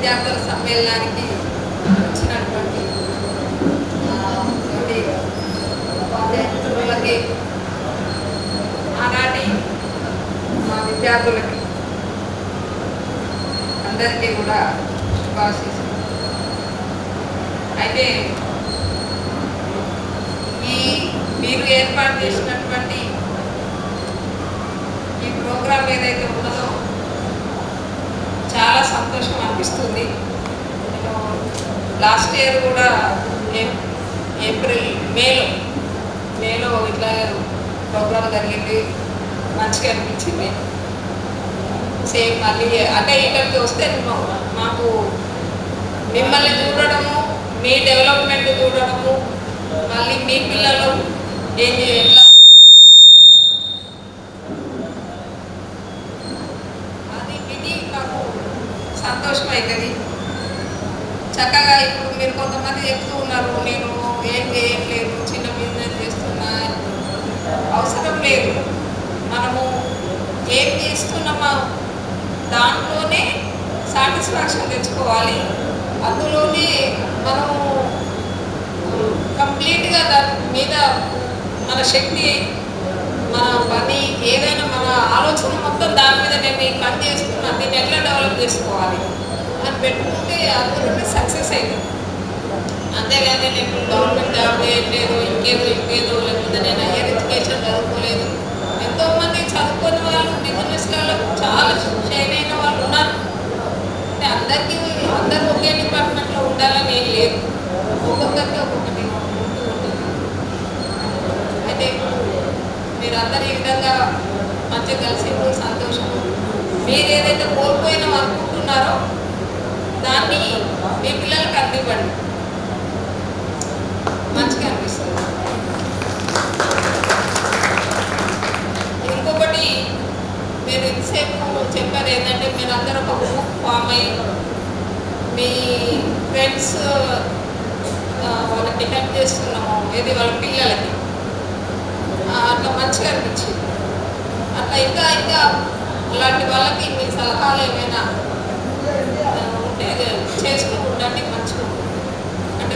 విద్యార్థుల సమ్మేళనానికి వచ్చినటువంటి ఉపాధ్యాయులకి, ఆనాటి మా విద్యార్థులకి అందరికీ కూడా శుభాశీస్సులు. అయితే మీరు ఏర్పాటు చేసినటువంటి ఈ ప్రోగ్రాం ఏదైతే ఉన్నదో చాలా సంతోషం అనిపిస్తుంది. నేను లాస్ట్ ఇయర్ కూడా మేలో ఇట్లా ప్రోగ్రాం జరిగింది, మంచిగా అనిపించింది. సేమ్ మళ్ళీ అంటే ఇక్కడికి వస్తే మాకు మిమ్మల్ని చూడడము, మీ డెవలప్మెంట్ చూడడము, మళ్ళీ మీ పిల్లలు ఎట్లా అది విని మాకు సంతోషం అవుతుంది. చక్కగా ఇప్పుడు మీరు కొంతమంది చెప్తూ ఉన్నారు, నేను ఏం చేయట్లేదు, చిన్న బిజినెస్ చేస్తున్నా. అవసరం లేదు. మనము ఏం చేస్తున్నామో దాంట్లోనే సాటిస్ఫాక్షన్ తెచ్చుకోవాలి. అందులోనే మనము కంప్లీట్గా దాని మీద మన శక్తి, మన పని, ఏదైనా మన ఆలోచన మొత్తం దాని మీద నేను ఈ పని చేస్తున్నా, దీన్ని ఎట్లా డెవలప్ చేసుకోవాలి అని పెట్టుకుంటే అందులోనే సక్సెస్ అవుతుంది. అంతేగాని నేను గవర్నమెంట్ జాబ్ చేయట్లేదు, ఇంకేదో లేకపోతే నేను హైయర్ ఎడ్యుకేషన్ చదువుకోలేదు. ఎంతోమంది చదువుకునే వాళ్ళు బిజినెస్లలో చాలా షైన్ అయిన వాళ్ళు ఉన్నారు. అంటే అందరూ ఒకే డిపార్ట్మెంట్లో ఉండాలని ఏం లేదు, ఒక్కొక్కరికి ఒక్కొక్కటి ఉంటుంది. అయితే మీరందరూ ఈ విధంగా మంచిగా కలిసి సంతోషం. మీరు ఏదైతే కోల్పోయినా అనుకుంటున్నారో దాన్ని మీ పిల్లలకి అందివ్వండి, మంచిగా అనిపిస్తుంది. ఇంకొకటి మీరు ఇంతసేపు చెప్పారు ఏంటంటే మీరు అందరూ ఒక గ్రూప్ ఫామ్ అయ్యి మీ ఫ్రెండ్స్ వాళ్ళకి హెల్ప్ చేస్తున్నాము, ఇది వాళ్ళ పిల్లలకి, అట్లా మంచిగా అనిపించింది. అట్లా ఇంకా అలాంటి వాళ్ళకి మీ సలహాలు ఏమైనా ఉంటే చేస్తూ ఉండండి, మంచిగా ఉంటుంది. అంటే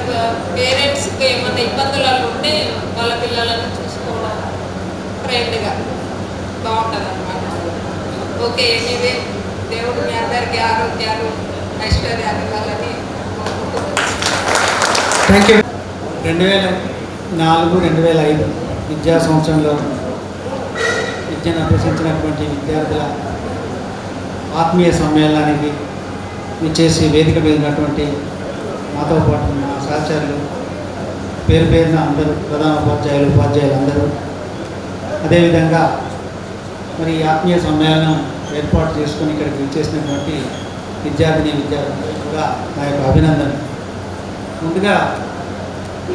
పేరెంట్స్కి ఏమైనా ఇబ్బందులు ఉంటే వాళ్ళ పిల్లలను చూసుకోవడం ఫ్రెండ్గా బాగుంటుంది అన్నమాట. ఓకే, ఎనీవే దేవుడు మీ అందరికీ ఆరోగ్యాలు, ఐశ్వర్యాలు ఇవ్వాలని. Thank you. 2004-2005 విద్యా సంవత్సరంలో విద్యను అభ్యసించినటువంటి విద్యార్థుల ఆత్మీయ సమ్మేళనానికి విచ్చేసి వేదిక మీద ఉన్నటువంటి మాతో పాటు మా సహచరులు, పేరున అందరూ, ప్రధాన ఉపాధ్యాయులు అందరూ, అదేవిధంగా మరి ఆత్మీయ సమ్మేళనం ఏర్పాటు చేసుకొని ఇక్కడికి విచ్చేసినటువంటి విద్యార్థులకు కూడా నా యొక్క అభినందన. ముందుగా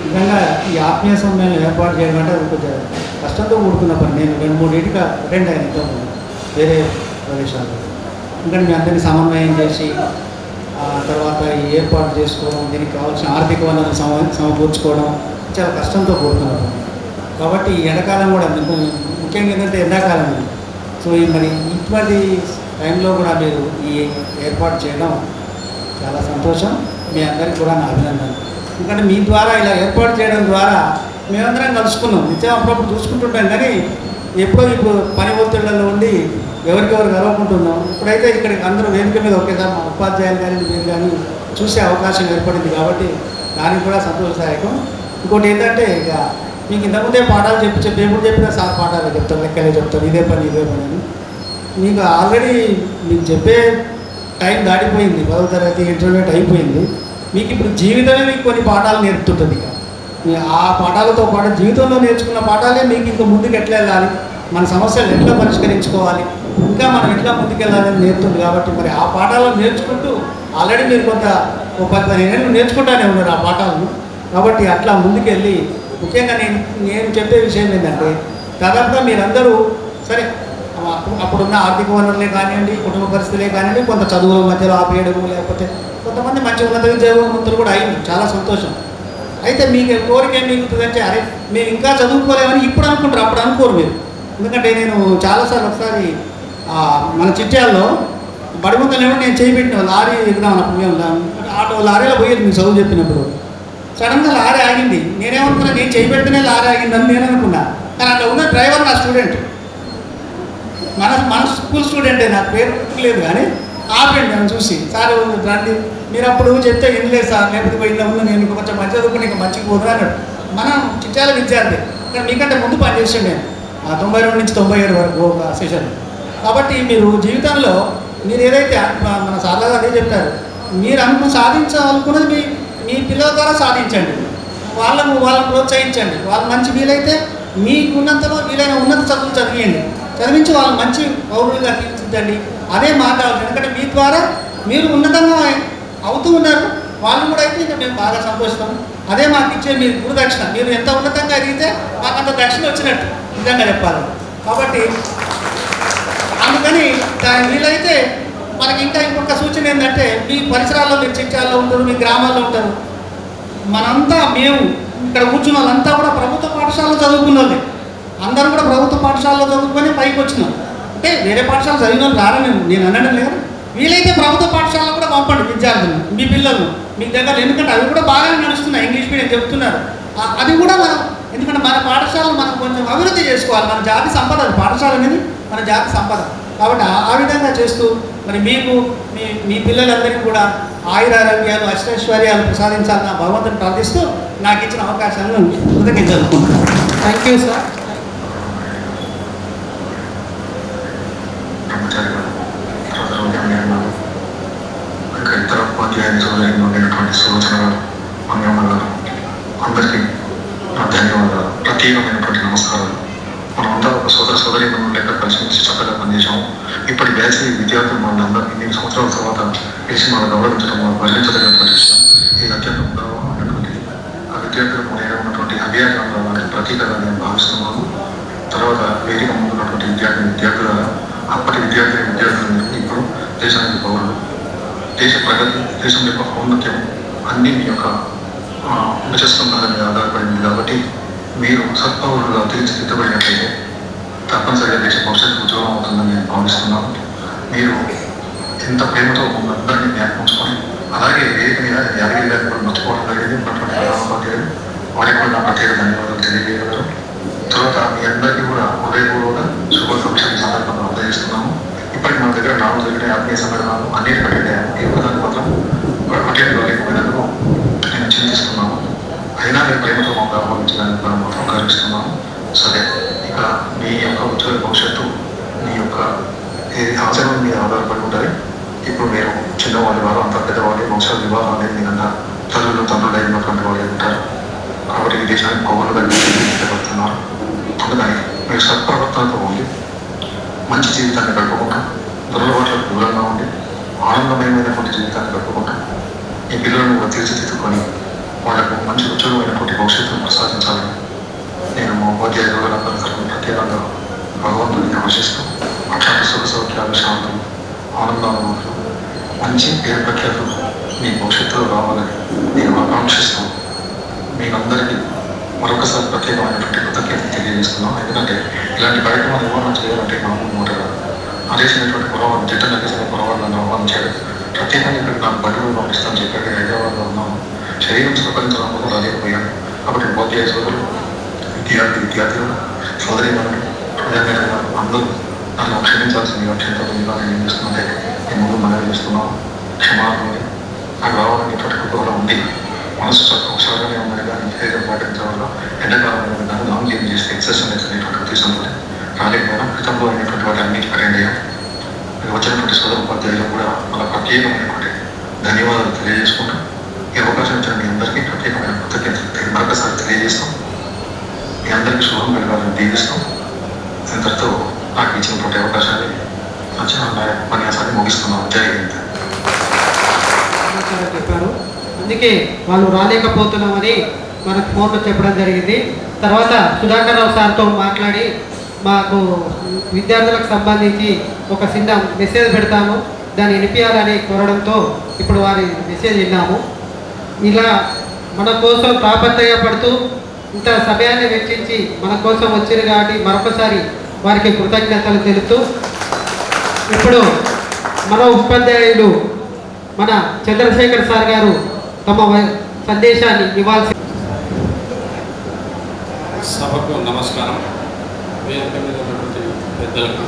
నిజంగా ఈ ఆత్మీయ సమ్మేళనం ఏర్పాటు చేయడం అంటే అది కొంచెం కష్టంతో కూడుకున్న పని. నేను 2-3 ఏళ్ళుగా అటెండ్ అయిన వేరే ప్రదేశాలు. ఎందుకంటే మీ అందరినీ సమన్వయం చేసి తర్వాత ఏర్పాటు చేసుకోవడం, దీనికి కావాల్సిన ఆర్థిక వనరులు సమకూర్చుకోవడం చాలా కష్టంతో కూడుకున్న పని. కాబట్టి ఈ ఎండాకాలం కూడా ముఖ్యంగా ఏంటంటే ఎండాకాలం. సో మరి ఇటువంటి టైంలో కూడా మీరు ఈ ఏర్పాటు చేయడం చాలా సంతోషం. మీ అందరికీ కూడా నా అభినందన. ఎందుకంటే మీ ద్వారా ఇలా ఏర్పాటు చేయడం ద్వారా మేమందరం కలుసుకున్నాం. నిత్యం అప్పుడప్పుడు చూసుకుంటుంటాం, కానీ ఇప్పుడు పని ఒత్తిళ్లలో ఉండి ఎవరికెవరు కలవకుంటున్నాం. ఇప్పుడైతే ఇక్కడికి అందరూ వేదిక మీద ఒకేసారి మా ఉపాధ్యాయులు కానీ మీరు కానీ చూసే అవకాశం ఏర్పడింది కాబట్టి దానికి కూడా సంతోషదాయకం. ఇంకోటి ఏంటంటే ఇక మీకు ఇంతకుముందే పాఠాలు చెప్పి ఎప్పుడు చెప్పినా సార్ పాఠాలు చెప్తారు, లెక్కలే చెప్తారు, ఇదే పని అని. మీకు ఆల్రెడీ మీకు చెప్పే టైం దాటిపోయింది, 10వ తరగతి ఇంటర్మీడియట్ అయిపోయింది. మీకు ఇప్పుడు జీవితమే మీకు కొన్ని పాఠాలు నేర్పుతుంటుంది. ఇక ఆ పాఠాలతో పాటు జీవితంలో నేర్చుకున్న పాఠాలే మీకు ఇంకా ముందుకు ఎట్లా వెళ్ళాలి, మన సమస్యలు ఎట్లా పరిష్కరించుకోవాలి, ఇంకా మనం ఎట్లా ముందుకెళ్ళాలని నేర్పుతుంది. కాబట్టి మరి ఆ పాఠాలను నేర్చుకుంటూ ఆల్రెడీ మీరు కొంత 10-15 ఏళ్ళు నేర్చుకుంటానే ఉన్నారు ఆ పాఠాలను. కాబట్టి అట్లా ముందుకెళ్ళి ముఖ్యంగా నేను చెప్పే విషయం ఏంటంటే దాదాపుగా మీరందరూ సరే అప్పుడున్న ఆర్థిక వనరులే కానివ్వండి, కుటుంబ పరిస్థితులే కానివ్వండి, కొంత చదువుల మధ్యలో ఆపేయడము, లేకపోతే కొంతమంది మంచి ఉన్నత విద్యావంతులు కూడా అయింది, చాలా సంతోషం. అయితే మీకు కోరిక ఏం మిగులుతుందంటే, అరే మేము ఇంకా చదువుకోలేమని ఇప్పుడు అనుకుంటారు, అప్పుడు అనుకోరు మీరు. ఎందుకంటే నేను చాలాసార్లు ఒకసారి మన చిట్యాల్లో బడిముద్దలేమో నేను చేయబెట్టిన లారీ ఎదుగుదామన్నప్పుడు మేము ఆటో లారీలో పోయేది మీకు చదువు చెప్పినప్పుడు. సడన్గా లారీ ఆగింది. నేనేమనుకున్నా, నేను చేయబెడితేనే లారీ ఆగిందని నేను అనుకున్నా. కానీ అట్లా ఉన్న డ్రైవర్ నా స్టూడెంట్, మన స్కూల్ స్టూడెంటే, నాకు పేరు లేదు కానీ ఆపండి నన్ను చూసి, సార్ రండి మీరు అప్పుడు చెప్తే వినలేదు సార్, లేకపోతే ఇంట్లో ఉన్న నేను కొంచెం మంచి చదువుకుని ఇంకా మంచిగా పోతున్నా అన్నాడు. మనం చిట్యాల విద్యార్థి, కానీ మీకంటే ముందు పనిచేసాను నేను 92 నుంచి 97 వరకు ఒక సెషన్. కాబట్టి మీరు జీవితంలో మీరు ఏదైతే మన సార్లు అదే చెప్తారు, మీరు సాధించాలనుకున్నది మీ పిల్లల ద్వారా సాధించండి, వాళ్ళని ప్రోత్సహించండి. వాళ్ళు మంచి వీలైతే మీకు ఉన్నంతలో వీలైన ఉన్నత చదువులు చదివించి వాళ్ళు మంచి పౌరులుగా తీర్చిదిద్దండి. అదే మాట. ఎందుకంటే మీ ద్వారా మీరు ఉన్నతంగా అవుతూ ఉన్నారు, వాళ్ళు కూడా అయితే ఇంకా మేము బాగా సంతోషిస్తాం. అదే మాకు ఇచ్చే మీరు గురుదక్షిణ. మీరు ఎంత ఉన్నతంగా ఎదిగితే మాకు అంత దక్షిణ వచ్చినట్టు, నిజంగా చెప్పాలి. కాబట్టి అందుకని వీలైతే మనకి ఇంకా ఇంకొక సూచన ఏంటంటే, మీ పరిసరాల్లో మీరు చిట్యాల్లో ఉంటారు, మీ గ్రామాల్లో ఉంటారు, మనంతా మేము ఇక్కడ కూర్చున్న వాళ్ళంతా కూడా ప్రభుత్వ పాఠశాలలో చదువుకున్న వాళ్ళే. అందరూ కూడా ప్రభుత్వ పాఠశాలలో చదువుకొని పైకి వచ్చినాం. అంటే వేరే పాఠశాల చదివిన వాళ్ళు రారని నేను అనడం లేదు. వీలైతే ప్రభుత్వ పాఠశాలలో కూడా పంపండి విద్యార్థులను, మీ పిల్లలను మీ దగ్గర. ఎందుకంటే అవి కూడా బాగానే నడుస్తున్నాయి, ఇంగ్లీష్ మీడియం చెప్తున్నారు. అది కూడా మనం, ఎందుకంటే మన పాఠశాలను మనం కొంచెం అభివృద్ధి చేసుకోవాలి. మన జాతి సంపద, పాఠశాల అనేది మన జాతి సంపద. కాబట్టి ఆ విధంగా చేస్తూ మరి మీకు మీ పిల్లలందరికీ కూడా ఆయురారోగ్యాలు అష్టైశ్వర్యాలు ప్రసాదించాలని భగవంతుని ప్రార్థిస్తూ నాకు ఇచ్చిన అవకాశాలను కృతజ్ఞతలుకుంటున్నాను. Thank you sir. ఇతర ఉపాధ్యాయుల సోదరులు ఉండేటువంటి సులోచన గారు, మంగమ్మ గారు, అందరికీ నా ధన్యవాదాలు, ప్రత్యేకమైనటువంటి నమస్కారాలు. మనమంతా ఒక సోదరి లెక్క కలిసి చక్కగా పనిచేసాము. ఇప్పటి బ్యాచ్ విద్యార్థులు మనందరూ ఇన్ని సంవత్సరాల తర్వాత కలిసి మనం గౌరవించడం, మనం పరిగణించదగినటువంటి విషయం. ఇది అత్యంత గౌరవమైనటువంటి ఆ విద్యార్థులకు నేను ఉన్నటువంటి అభియానానికి ప్రతీకగా నేను భావిస్తున్నాను. తర్వాత వేదిక ముందు ఉన్నటువంటి విద్యార్థుల అప్పటి విద్యార్థులు ఇప్పుడు దేశానికి పౌరులు, దేశ ప్రగతి, దేశం యొక్క ఔన్నత్యం అన్నీ మీ యొక్క చేస్తున్న మీద ఆధారపడింది. కాబట్టి మీరు సత్పౌరులుగా తీర్చిదిద్దబడినట్లయితే తప్పనిసరిగా దేశ భవిష్యత్తు ఉద్యోగం అవుతుందని నేను భావిస్తున్నాను. మీరు ఇంత ప్రేమతో అందరినీ జ్ఞాపకం, అలాగే వేదిక మీద యాదగిరి గారు కూడా మర్చిపోవడం జరిగింది. ఉన్నటువంటి ప్రధానోపాధ్యాయులు వారికి కూడా నా ప్రత్యేక ధన్యవాదాలు తెలియజేయగలరు. తర్వాత మీ అందరికీ కూడా హృదయపూర్వక శుభాకాంక్షలు సందర్భంగా అందజేస్తున్నాము. ఇప్పటికి మన దగ్గర 4 జరిగిన ఆత్మీయ సంఘటనలు అన్నిటి అటెండ్ ఈ ఒకదాని మాత్రం అటెండ్ కాలేకపోయినందుకు నేను చింతిస్తున్నాను. అయినా నేను ప్రేమతో మాకు ఆహ్వానించడానికి మాత్రం గర్విస్తున్నాను. సరే, ఇక మీ యొక్క ఉజ్వల భవిష్యత్తు మీ యొక్క ఆచరణ మీద ఆధారపడి ఉంటుంది. ఇప్పుడు మీరు చిన్నవాళ్ళు వారు, అంత పెద్దవాళ్ళు, వంశాల వివాహం అనేది మీరంతా తండ్రులు అయినటువంటి వాళ్ళు ఉంటారు. కాబట్టి ఈ దేశానికి పౌరులుగా ఇష్టపడుతున్నారు. అందుకని మీరు సత్ప్రవర్తనతో ఉండి మంచి జీవితాన్ని గడుపుకుంటూ, దురలవాట్లకు దూరంగా ఉండి ఆనందమయమైనటువంటి జీవితాన్ని గడుపుకుంటూ ఈ పిల్లలను తీర్చిదిద్దుకొని వాళ్ళకు మంచి ఉజ్వలమైనటువంటి భవిష్యత్తును ప్రసాదించాలని నేను మా ఉపాధ్యాయులందరి తరఫున ప్రత్యేకంగా భగవంతుడిని ఆశిస్తూ అట్లాంటి సుఖ సౌఖ్యాలు, శాంతం, ఆనందానుభూతులు, మంచి పేరు ప్రఖ్యాతులు మీ భవిష్యత్తులో రావాలని నేను ఆకాంక్షిస్తూ మీకందరికీ మరొకసారి ప్రత్యేకమైనటువంటి కృతజ్ఞతలు తెలియజేస్తున్నాం. ఎందుకంటే ఇలాంటి కార్యక్రమాలు నిర్వహణ చేయాలంటే మామూలు మూటగా ఆదేశించినటువంటి పొరవాళ్ళు, జట్టు నగేసిన పొరవాళ్ళని ఆహ్వానించాడు. ప్రత్యేకంగా ఇక్కడ నాకు బడులు పంపిస్తాను చెప్పాడు. హైదరాబాద్లో ఉన్నాను, శరీరం సుఖపరించడం కూడా రాలేకపోయాను. కాబట్టి ఉపాధ్యాయ సోదరులు, విద్యార్థులు, సోదరిమణులు, ప్రజాప్రతినిధులు అందరూ నన్ను క్షమించాల్సిందిగా క్షేత్రంగా నేను చేస్తుంటే నేను ముందు మనవి చేస్తున్నాను. క్షమాపణ నాకు రావాలనేటువంటి కుటుంబంలో ఉంది. మనసు ఒకసారిగానే ఉన్నది కానీ శరీరం పాటించడం వల్ల ఎండాకాలంలో దాన్ని లాంగ్ గేమ్ చేస్తే ఎక్సర్సైజ్ అనేటువంటి ఉద్దేశంతో రాలేకపోయినా క్రితంలో అయినటువంటి వాటి అన్నిటి అటెండ్ అయ్యాం. వచ్చినటువంటి సోదర ఉపాధ్యాయులు కూడా మన ప్రత్యేకమైనటువంటి ధన్యవాదాలు తెలియజేసుకుంటాం. ఈ అవకాశం ఇచ్చిన మీ అందరికీ ప్రత్యేకమైన కృతజ్ఞతలు మరొకసారి తెలియజేస్తాం. మీ అందరికీ శుభం కలగాలని దీవిస్తాం. ఇంతటితో నాకు ఇచ్చినటువంటి అవకాశాన్ని ఉపన్యాసాన్ని ముగిస్తున్నాం. జై హింద్. చెప్పారు, అందుకే వాళ్ళు రాలేకపోతున్నామని మనకు ఫోన్లో చెప్పడం జరిగింది. తర్వాత సుధాకర్ రావు సార్తో మాట్లాడి మాకు విద్యార్థులకు సంబంధించి ఒక చిన్న మెసేజ్ పెడతాము, దాన్ని వినిపించాలని కోరడంతో ఇప్పుడు వారి మెసేజ్ విన్నాము. ఇలా మన కోసం తాపత్రయపడుతూ ఇంత సమయాన్ని వెచ్చించి మన కోసం వచ్చారు కాబట్టి మరొకసారి వారికి కృతజ్ఞతలు తెలుపుతూ ఇప్పుడు మన ఉపాధ్యాయులు మన చంద్రశేఖర్ సార్ గారు తమ సందేశాన్ని ఇవ్వాల్సి. సభకు నమస్కారం. వేదిక మీద ఉన్నటువంటి పెద్దలకు,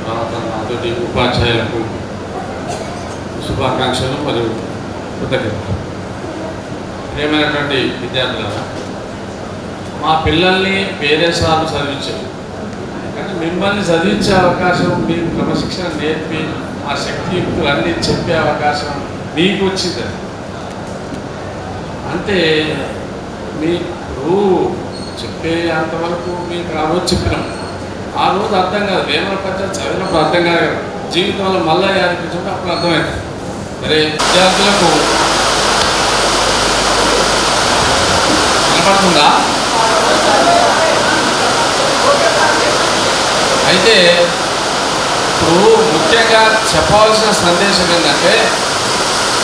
తర్వాత నాతోటి ఉపాధ్యాయులకు శుభాకాంక్షలు మరియు కృతజ్ఞతలు. ప్రియమైనటువంటి విద్యార్థులారా, మా పిల్లల్ని వేరే సార్లు చదివించారు, కానీ మిమ్మల్ని చదివించే అవకాశం, మీకు క్రమశిక్షణ నేర్పి ఆ శక్తియుక్తులు అన్నీ చెప్పే అవకాశం మీకు వచ్చింది. అంటే మీకు చెప్పే అంతవరకు మీకు ఆ రోజు చెప్పినాం, ఆ రోజు అర్థం కాదు, వేమన పద్యాలు చదివినప్పుడు అర్థం కాదు, జీవితంలో మళ్ళీ అనిపించినప్పుడు అప్పుడు అర్థమైంది. మరి విద్యార్థులకు కనపడుతుందా? అయితే ఇప్పుడు ముఖ్యంగా చెప్పవలసిన సందేశం ఏంటంటే,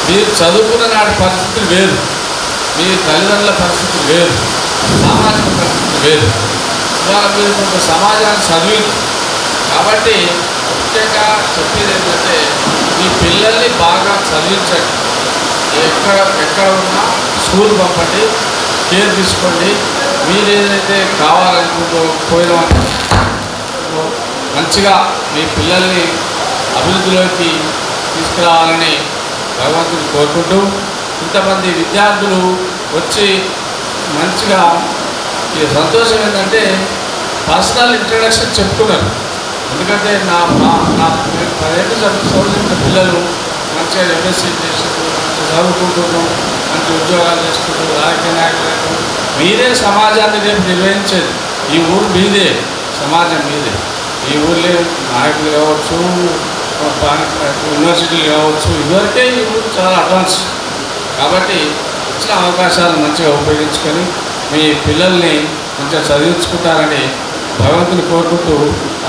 మీరు చదువుకున్న నాటి పరిస్థితులు వేరు, మీ తల్లిదండ్రుల పరిస్థితులు వేరు, సామాజిక పరిస్థితులు వేరు. ఇవాళ మీరు కొంత సమాజాన్ని చదివింది కాబట్టి ముఖ్యంగా చెప్పేది ఏంటంటే, మీ పిల్లల్ని బాగా చదివించండి. ఎక్కడ ఉన్నా స్కూల్ పంపండి, కేర్ తీసుకోండి. మీరు ఏదైతే కావాలనుకుంటూ పోయిన మంచిగా మీ పిల్లల్ని అభివృద్ధిలోకి తీసుకురావాలని భగవంతుని కోరుకుంటూ, ఇంతమంది విద్యార్థులు వచ్చి మంచిగా ఈ సంతోషం ఏంటంటే పర్సనల్ ఇంట్రడక్షన్ చెప్పుకున్నారు. ఎందుకంటే నా 10 ఏళ్ళు చదువుతున్న పిల్లలు మంచిగా ఎంఎస్సీ చేస్తూ మంచిగా చదువుకుంటున్నాం, మంచి ఉద్యోగాలు చేస్తూ రాజకీయ నాయకులు. మీరే సమాజాన్ని రేపు నిర్వహించేది. ఈ ఊరు మీదే, సమాజం మీదే. ఈ ఊళ్ళో నాయకులు కావచ్చు, యూనివర్సిటీలు కావచ్చు, ఇదివరకే ఈ ఊరు చాలా అడ్వాన్స్. కాబట్టి ఇచ్చిన అవకాశాలను మంచిగా ఉపయోగించుకొని మీ పిల్లల్ని మంచిగా చదివించుకుంటారని భగవంతుని కోరుకుంటూ,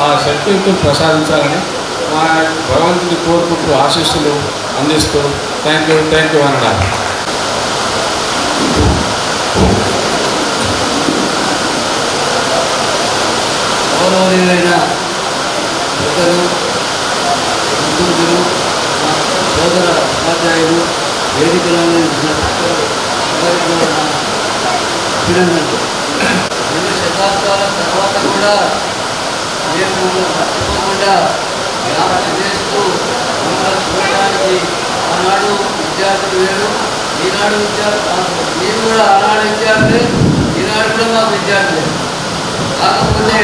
ఆ శక్తియుక్తులు ప్రసాదించాలని మా భగవంతుని కోరుకుంటూ ఆశీస్సులు అందిస్తూ థ్యాంక్ యూ అన్నారు. గౌరవనీయులైన పెద్దలు, మిత్రులు, సోదర ఉపాధ్యాయులు, వేదికలను అభినందనలు. 2 శతాబ్దాల తర్వాత కూడా మేము మర్చిపోకుండా జ్ఞాపకం చేస్తూ మమ్మల్ని చూడడానికి ఆనాడు విద్యార్థులు వేరు, ఈనాడు విద్యార్థులు, మీరు కూడా ఆనాడు విద్యార్థులే, ఈనాడు కూడా మాకు విద్యార్థులే. కాకపోతే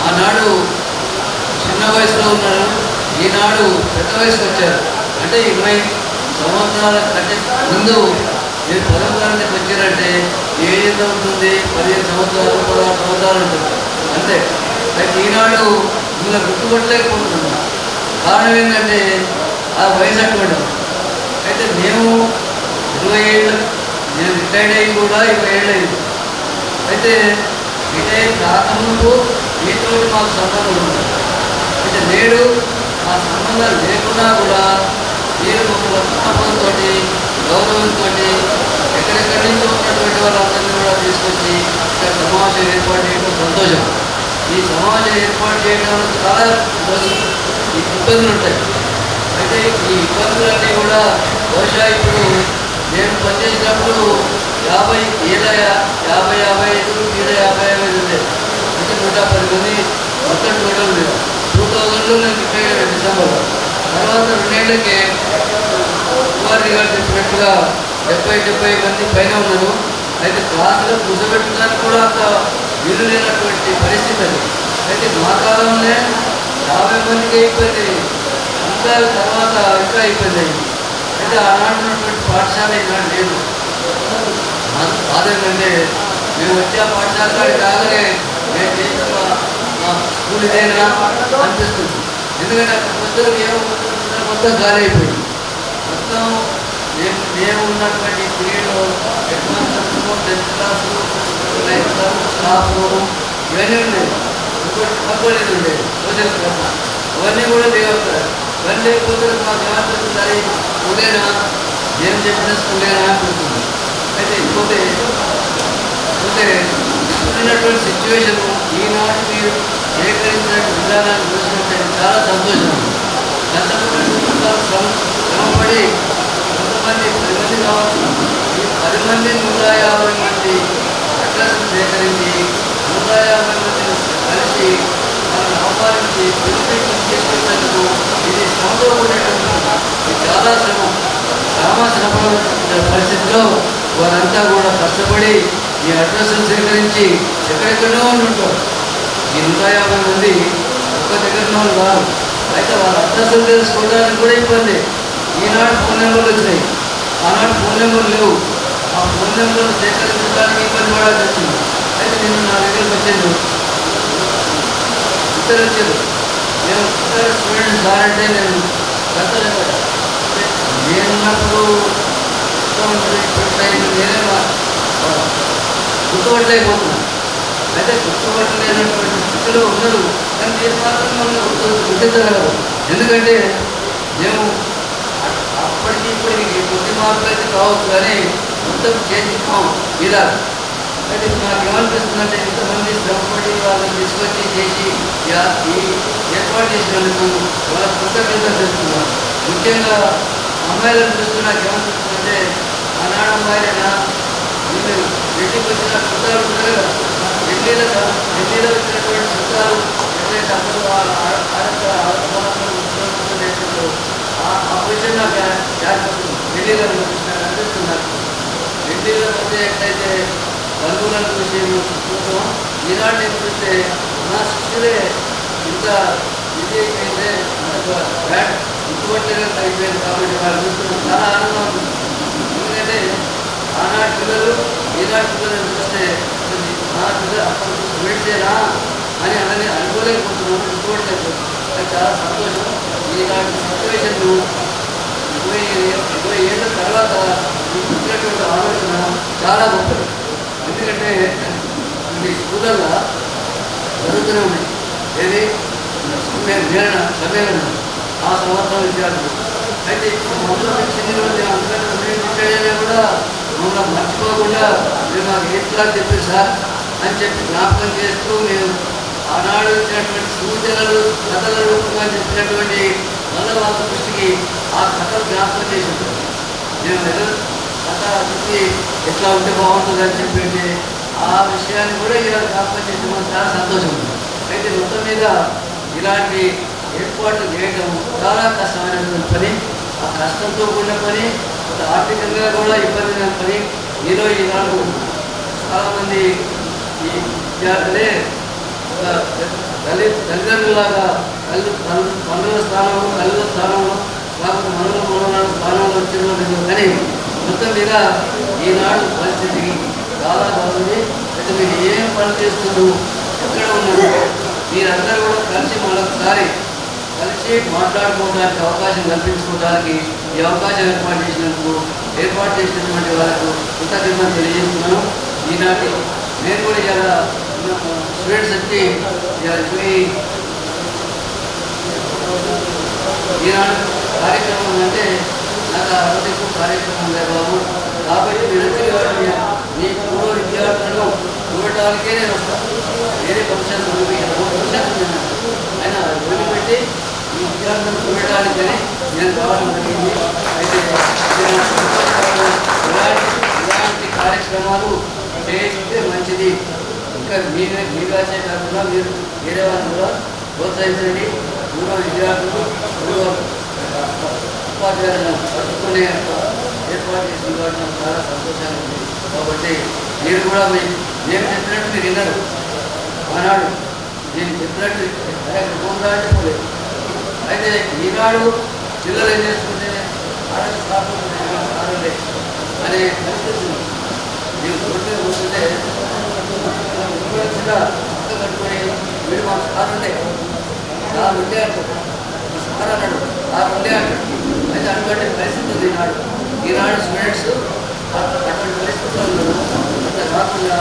ఆనాడు చిన్న వయసులో ఉన్నారు, ఈనాడు పెద్ద వయసుకు వచ్చారు. అంటే 20 సంవత్సరాల కంటే ముందు మీరు 10వ తరగతికి వచ్చారంటే ఏజ్ ఉంటుంది, 15 సంవత్సరాలు 16 సంవత్సరాలు ఉంటుంది అంతే. అయితే ఈనాడు మిమ్మల్ని గుర్తుపట్టలేకపోతున్నాం. కారణం ఏంటంటే ఆ వయసు అటువంటి. అయితే మేము 20 ఏళ్ళు, నేను రిటైర్డ్ అయ్యి కూడా 20 ఏళ్ళు అయింది. అయితే రిటైర్ కాకముందు మీతో మాకు సంబంధం ఉంది. అయితే నేడు ఆ సంబంధాలు లేకున్నా కూడా మీరు నమ్మకంతో, గౌరవంతో ఎక్కడెక్కడి నుంచి ఉన్నటువంటి వాళ్ళందరినీ కూడా తీసుకొచ్చి ఇక్కడ సమావేశం ఏర్పాటు చేయడం సంతోషం. ఈ సమావేశం ఏర్పాటు చేయడంలో చాలా ఇబ్బందులు ఉంటాయి. అయితే ఈ ఇబ్బందులన్నీ కూడా బహుశా ఇప్పుడు నేను పనిచేసినప్పుడు 50 ఏళ్ళ 50-55 మీద 55 ఉండే, అంటే 110 మంది మొత్తం టోటల్ మీద 2000లో నేను రిటైర్ డిసెంబర్లో. తర్వాత 2 ఏళ్ళకే కుమారి గారు చెప్పినట్టుగా 70 మంది పైన ఉన్నారు. అయితే క్లాసులో కూర్చోబెట్టడానికి కూడా అంత వీలు లేనటువంటి పరిస్థితి అది. అయితే మా కాలంలోనే 50 మందికి అయిపోయింది, ఇంకా తర్వాత ఇంకా అయిపోయింది. అయితే ఆనాడు ఉన్నటువంటి పాఠశాల ఈనాడు లేదు. బాధ ఏంటంటే మేము వచ్చే ఆ పాఠశాల కాడికి రాగానే నేను చేసిన మా స్కూల్ ఇదేనా అనిపిస్తుంది. ఎందుకంటే అక్కడ పొద్దున మొత్తం గాలి అయిపోయింది. మొత్తం మేము ఉన్నటువంటి పీరియడ్లో head master, 10th class, 9th class, staff ఇవన్నీ ఉండేది. కంపెనీలు ఉండేవి సోషల్ క్లబ్, అవన్నీ కూడా లేవుతారు. ఇవన్నీ లేకపోతే మాకు ఏమనిపిస్తుంది, స్కూలేనా ఏం చెప్పిన స్కూలేనా అనిపిస్తుంది. అయితే ఇంకోటి ఇప్పుడున్నటువంటి సిచ్యువేషన్ ఈనాటి మీరు సేకరించిన విధానాన్ని చూసినట్టే చాలా సంతోషం. శ్రమపడి కొంతమంది 10 మంది కావచ్చు, ఈ 10 మంది 150 మంది అడ్రస్ను సేకరించి 150 మంది కలిసి వాళ్ళని ఆహ్వానించి తీసుకున్నందుకు ఇది శ్రమతో కూడినటువంటి చాలా శ్రమ పరిస్థితిలో వారంతా కూడా కష్టపడి ఈ అడ్రస్ను సేకరించి ఎక్కడెక్కడో ఉంటారు. ఈ 150 మంది ఒక్క దగ్గరలో కాదు. అయితే వాళ్ళ అడ్రస్లు తెలుసుకోవడానికి కూడా ఇబ్బంది. ఈనాడు ఫోన్ నెంబర్లు వచ్చినాయి, ఆనాడు ఫోన్ నెంబర్లు లేవు. ఆ ఫోన్ నెంబర్లు సేకరించడానికి ఇబ్బంది పడాల్సి వచ్చింది. అయితే నేను నా దగ్గరకు వచ్చాను, ఇద్దరు వచ్చారు. నేను ఇద్దరు స్టూడెంట్స్ దారంటే నేను నేనున్నప్పుడు నేనే గుర్తుపట్టలేకపోతున్నాను. అయితే గుర్తుపట్టలేనటువంటి స్థితిలో ఉన్నారు. కానీ నేను మాత్రం మనం గుర్తించగలరు. ఎందుకంటే మేము అప్పటికి ఇప్పటికి కొద్ది మార్పులు అయితే కావచ్చు, కానీ మొత్తం చేంజ్ కావు ఇలా. అయితే నాకు ఏమనిపిస్తుందంటే ఇంతమంది శ్రమపడి వాళ్ళని తీసుకొచ్చి చేసి ఈ ఏర్పాటు చేసినందుకు వాళ్ళ కృతజ్ఞతలు తెలుస్తున్నాను. ముఖ్యంగా అమ్మాయిలను చూస్తూ నాకు ఏమనిపిస్తుందంటే ఆనాడు అమ్మాయిలైనా వీళ్ళు ఇంటికి వచ్చిన చుట్టాలు ఉంటారు కదా, ఢిల్లీలో వచ్చినటువంటి చుట్టాలు ఎట్లయితే అందరూ ఆ పొజిషన్ నాకు జాగ్రత్త ఢిల్లీలో అనిపిస్తున్నారు. ఢిల్లీలో పోతే ఎట్లయితే బంధువులను చూసి చూస్తాం, ఈనాడు చూస్తే నా సృష్టిలే ఇంత ఇది అయిపోయిందే, బ్యాడ్ గుర్తుపట్టలేదు అయిపోయింది. కాబట్టి వాళ్ళు చూస్తున్నాం చాలా ఆనందం ఉంటుంది. ఎందుకంటే ఆనాటి పిల్లలు ఈనాటి పిల్లలను చూస్తే నా పిల్లలు అప్పుడు వేడిచేనా అని అనుకోలేకపోతున్నాను, గుర్తుపట్టలేకపోతున్నాను. చాలా సంతోషం. ఈనాటి సిచ్యువేషన్ను 20 ఏళ్ళ తర్వాత ఇచ్చినటువంటి ఆలోచన చాలా గొప్పది. ఎందుకంటే ఈ స్కూళ్ళల్లో జరుగుతూనే ఉన్నాయి. ఏది సమ్మేళనం ఆ సంవత్సరం విద్యార్థులు. అయితే ఇప్పుడు మమ్మల్ని చిన్న అందరికీ కూడా మమ్మల్ని మర్చిపోకుండా మీరు మాకు ఎట్లా చెప్పారు సార్ అని చెప్పి జ్ఞాపకం చేస్తూ మేము ఆనాడు ఇచ్చినటువంటి సూచనలు కథల రూపంగా చెప్పినటువంటి మళ్ళీ వాళ్ళ దృష్టికి ఆ కథలు జ్ఞాపకం చేసి ఉంటారు. మేము కథ చూసి ఎట్లా ఉంటే బాగుంటుంది అని చెప్పి ఆ విషయాన్ని కూడా ఇలా జ్ఞాపకం చేసి మనకు చాలా సంతోషం ఉంది. అయితే మొత్తం మీద ఇలాంటి ఏర్పాట్లు చేయడం చాలా కష్టమైనటువంటి పని. ఆ కష్టంతో కూడిన పని, ఆర్థికంగా కూడా ఇబ్బంది పని. ఈనాడు చాలామంది ఈ విద్యార్థులే తల్లిదండ్రులాగా పండుగ స్థానంలో తల్లుల స్థానంలో లేకపోతే మనల స్థానంలో వచ్చిన కానీ మొత్తం మీద ఈనాడు పరిస్థితి చాలా బాగుంది. అయితే మీరు ఏం పని చేస్తున్నారు, ఎక్కడ ఉన్నారు, మీరందరూ కూడా కలిసి మరొకసారి కలిసి మాట్లాడుకోవడానికి అవకాశం కల్పించుకోవడానికి ఈ అవకాశం ఏర్పాటు చేసినటువంటి వాళ్ళకు కృతజ్ఞతలు తెలియజేస్తున్నాను. ఈనాటి నేను కూడా ఇలా స్టూడెంట్స్ వచ్చి ఈనాడు కార్యక్రమం అంటే నాకు అరవైకు కార్యక్రమం లేదు బాబు. కాబట్టి మీరు మీ పూర్వ విద్యార్థులను చూడటానికే నేను వస్తాను. వేరే ఫంక్షన్ ఆయన వదిలిపెట్టి ఈ విద్యార్థులను చూడటానికి నేను రావడం జరిగింది. అయితే ఇలాంటి కార్యక్రమాలు చేస్తే మంచిది. ఇంకా మీరాచే కాకుండా మీరు వేరే వాళ్ళు కూడా ప్రోత్సహించండి. పూర్వ విద్యార్థులు పూర్వ ఉపాధ్యాయులను పట్టుకునే ఏర్పాటు చేసిన వాటి నాకు చాలా సంతోషంగా ఉంది. కాబట్టి మీరు కూడా మేము చెప్పినట్టు మీరు విన్నారు. ఆనాడు నేను చెప్పినట్టు పోలేదు. అయితే ఈనాడు పిల్లలు ఏం చేస్తుంటే ఆడలే అనే పరిస్థితి మీరు రోడ్డు పోతుంటే కూడా పక్క కట్టుకొని వీడు మా సార్ ఉండే సార్ ఉండే అంటాడు, సార్ అన్నాడు, సార్ ఉండే అంటాడు. అయితే అటువంటి పరిస్థితి ఉంది ఈనాడు స్టూడెంట్స్ అటువంటి పరిస్థితుల్లో అంత కాకుండా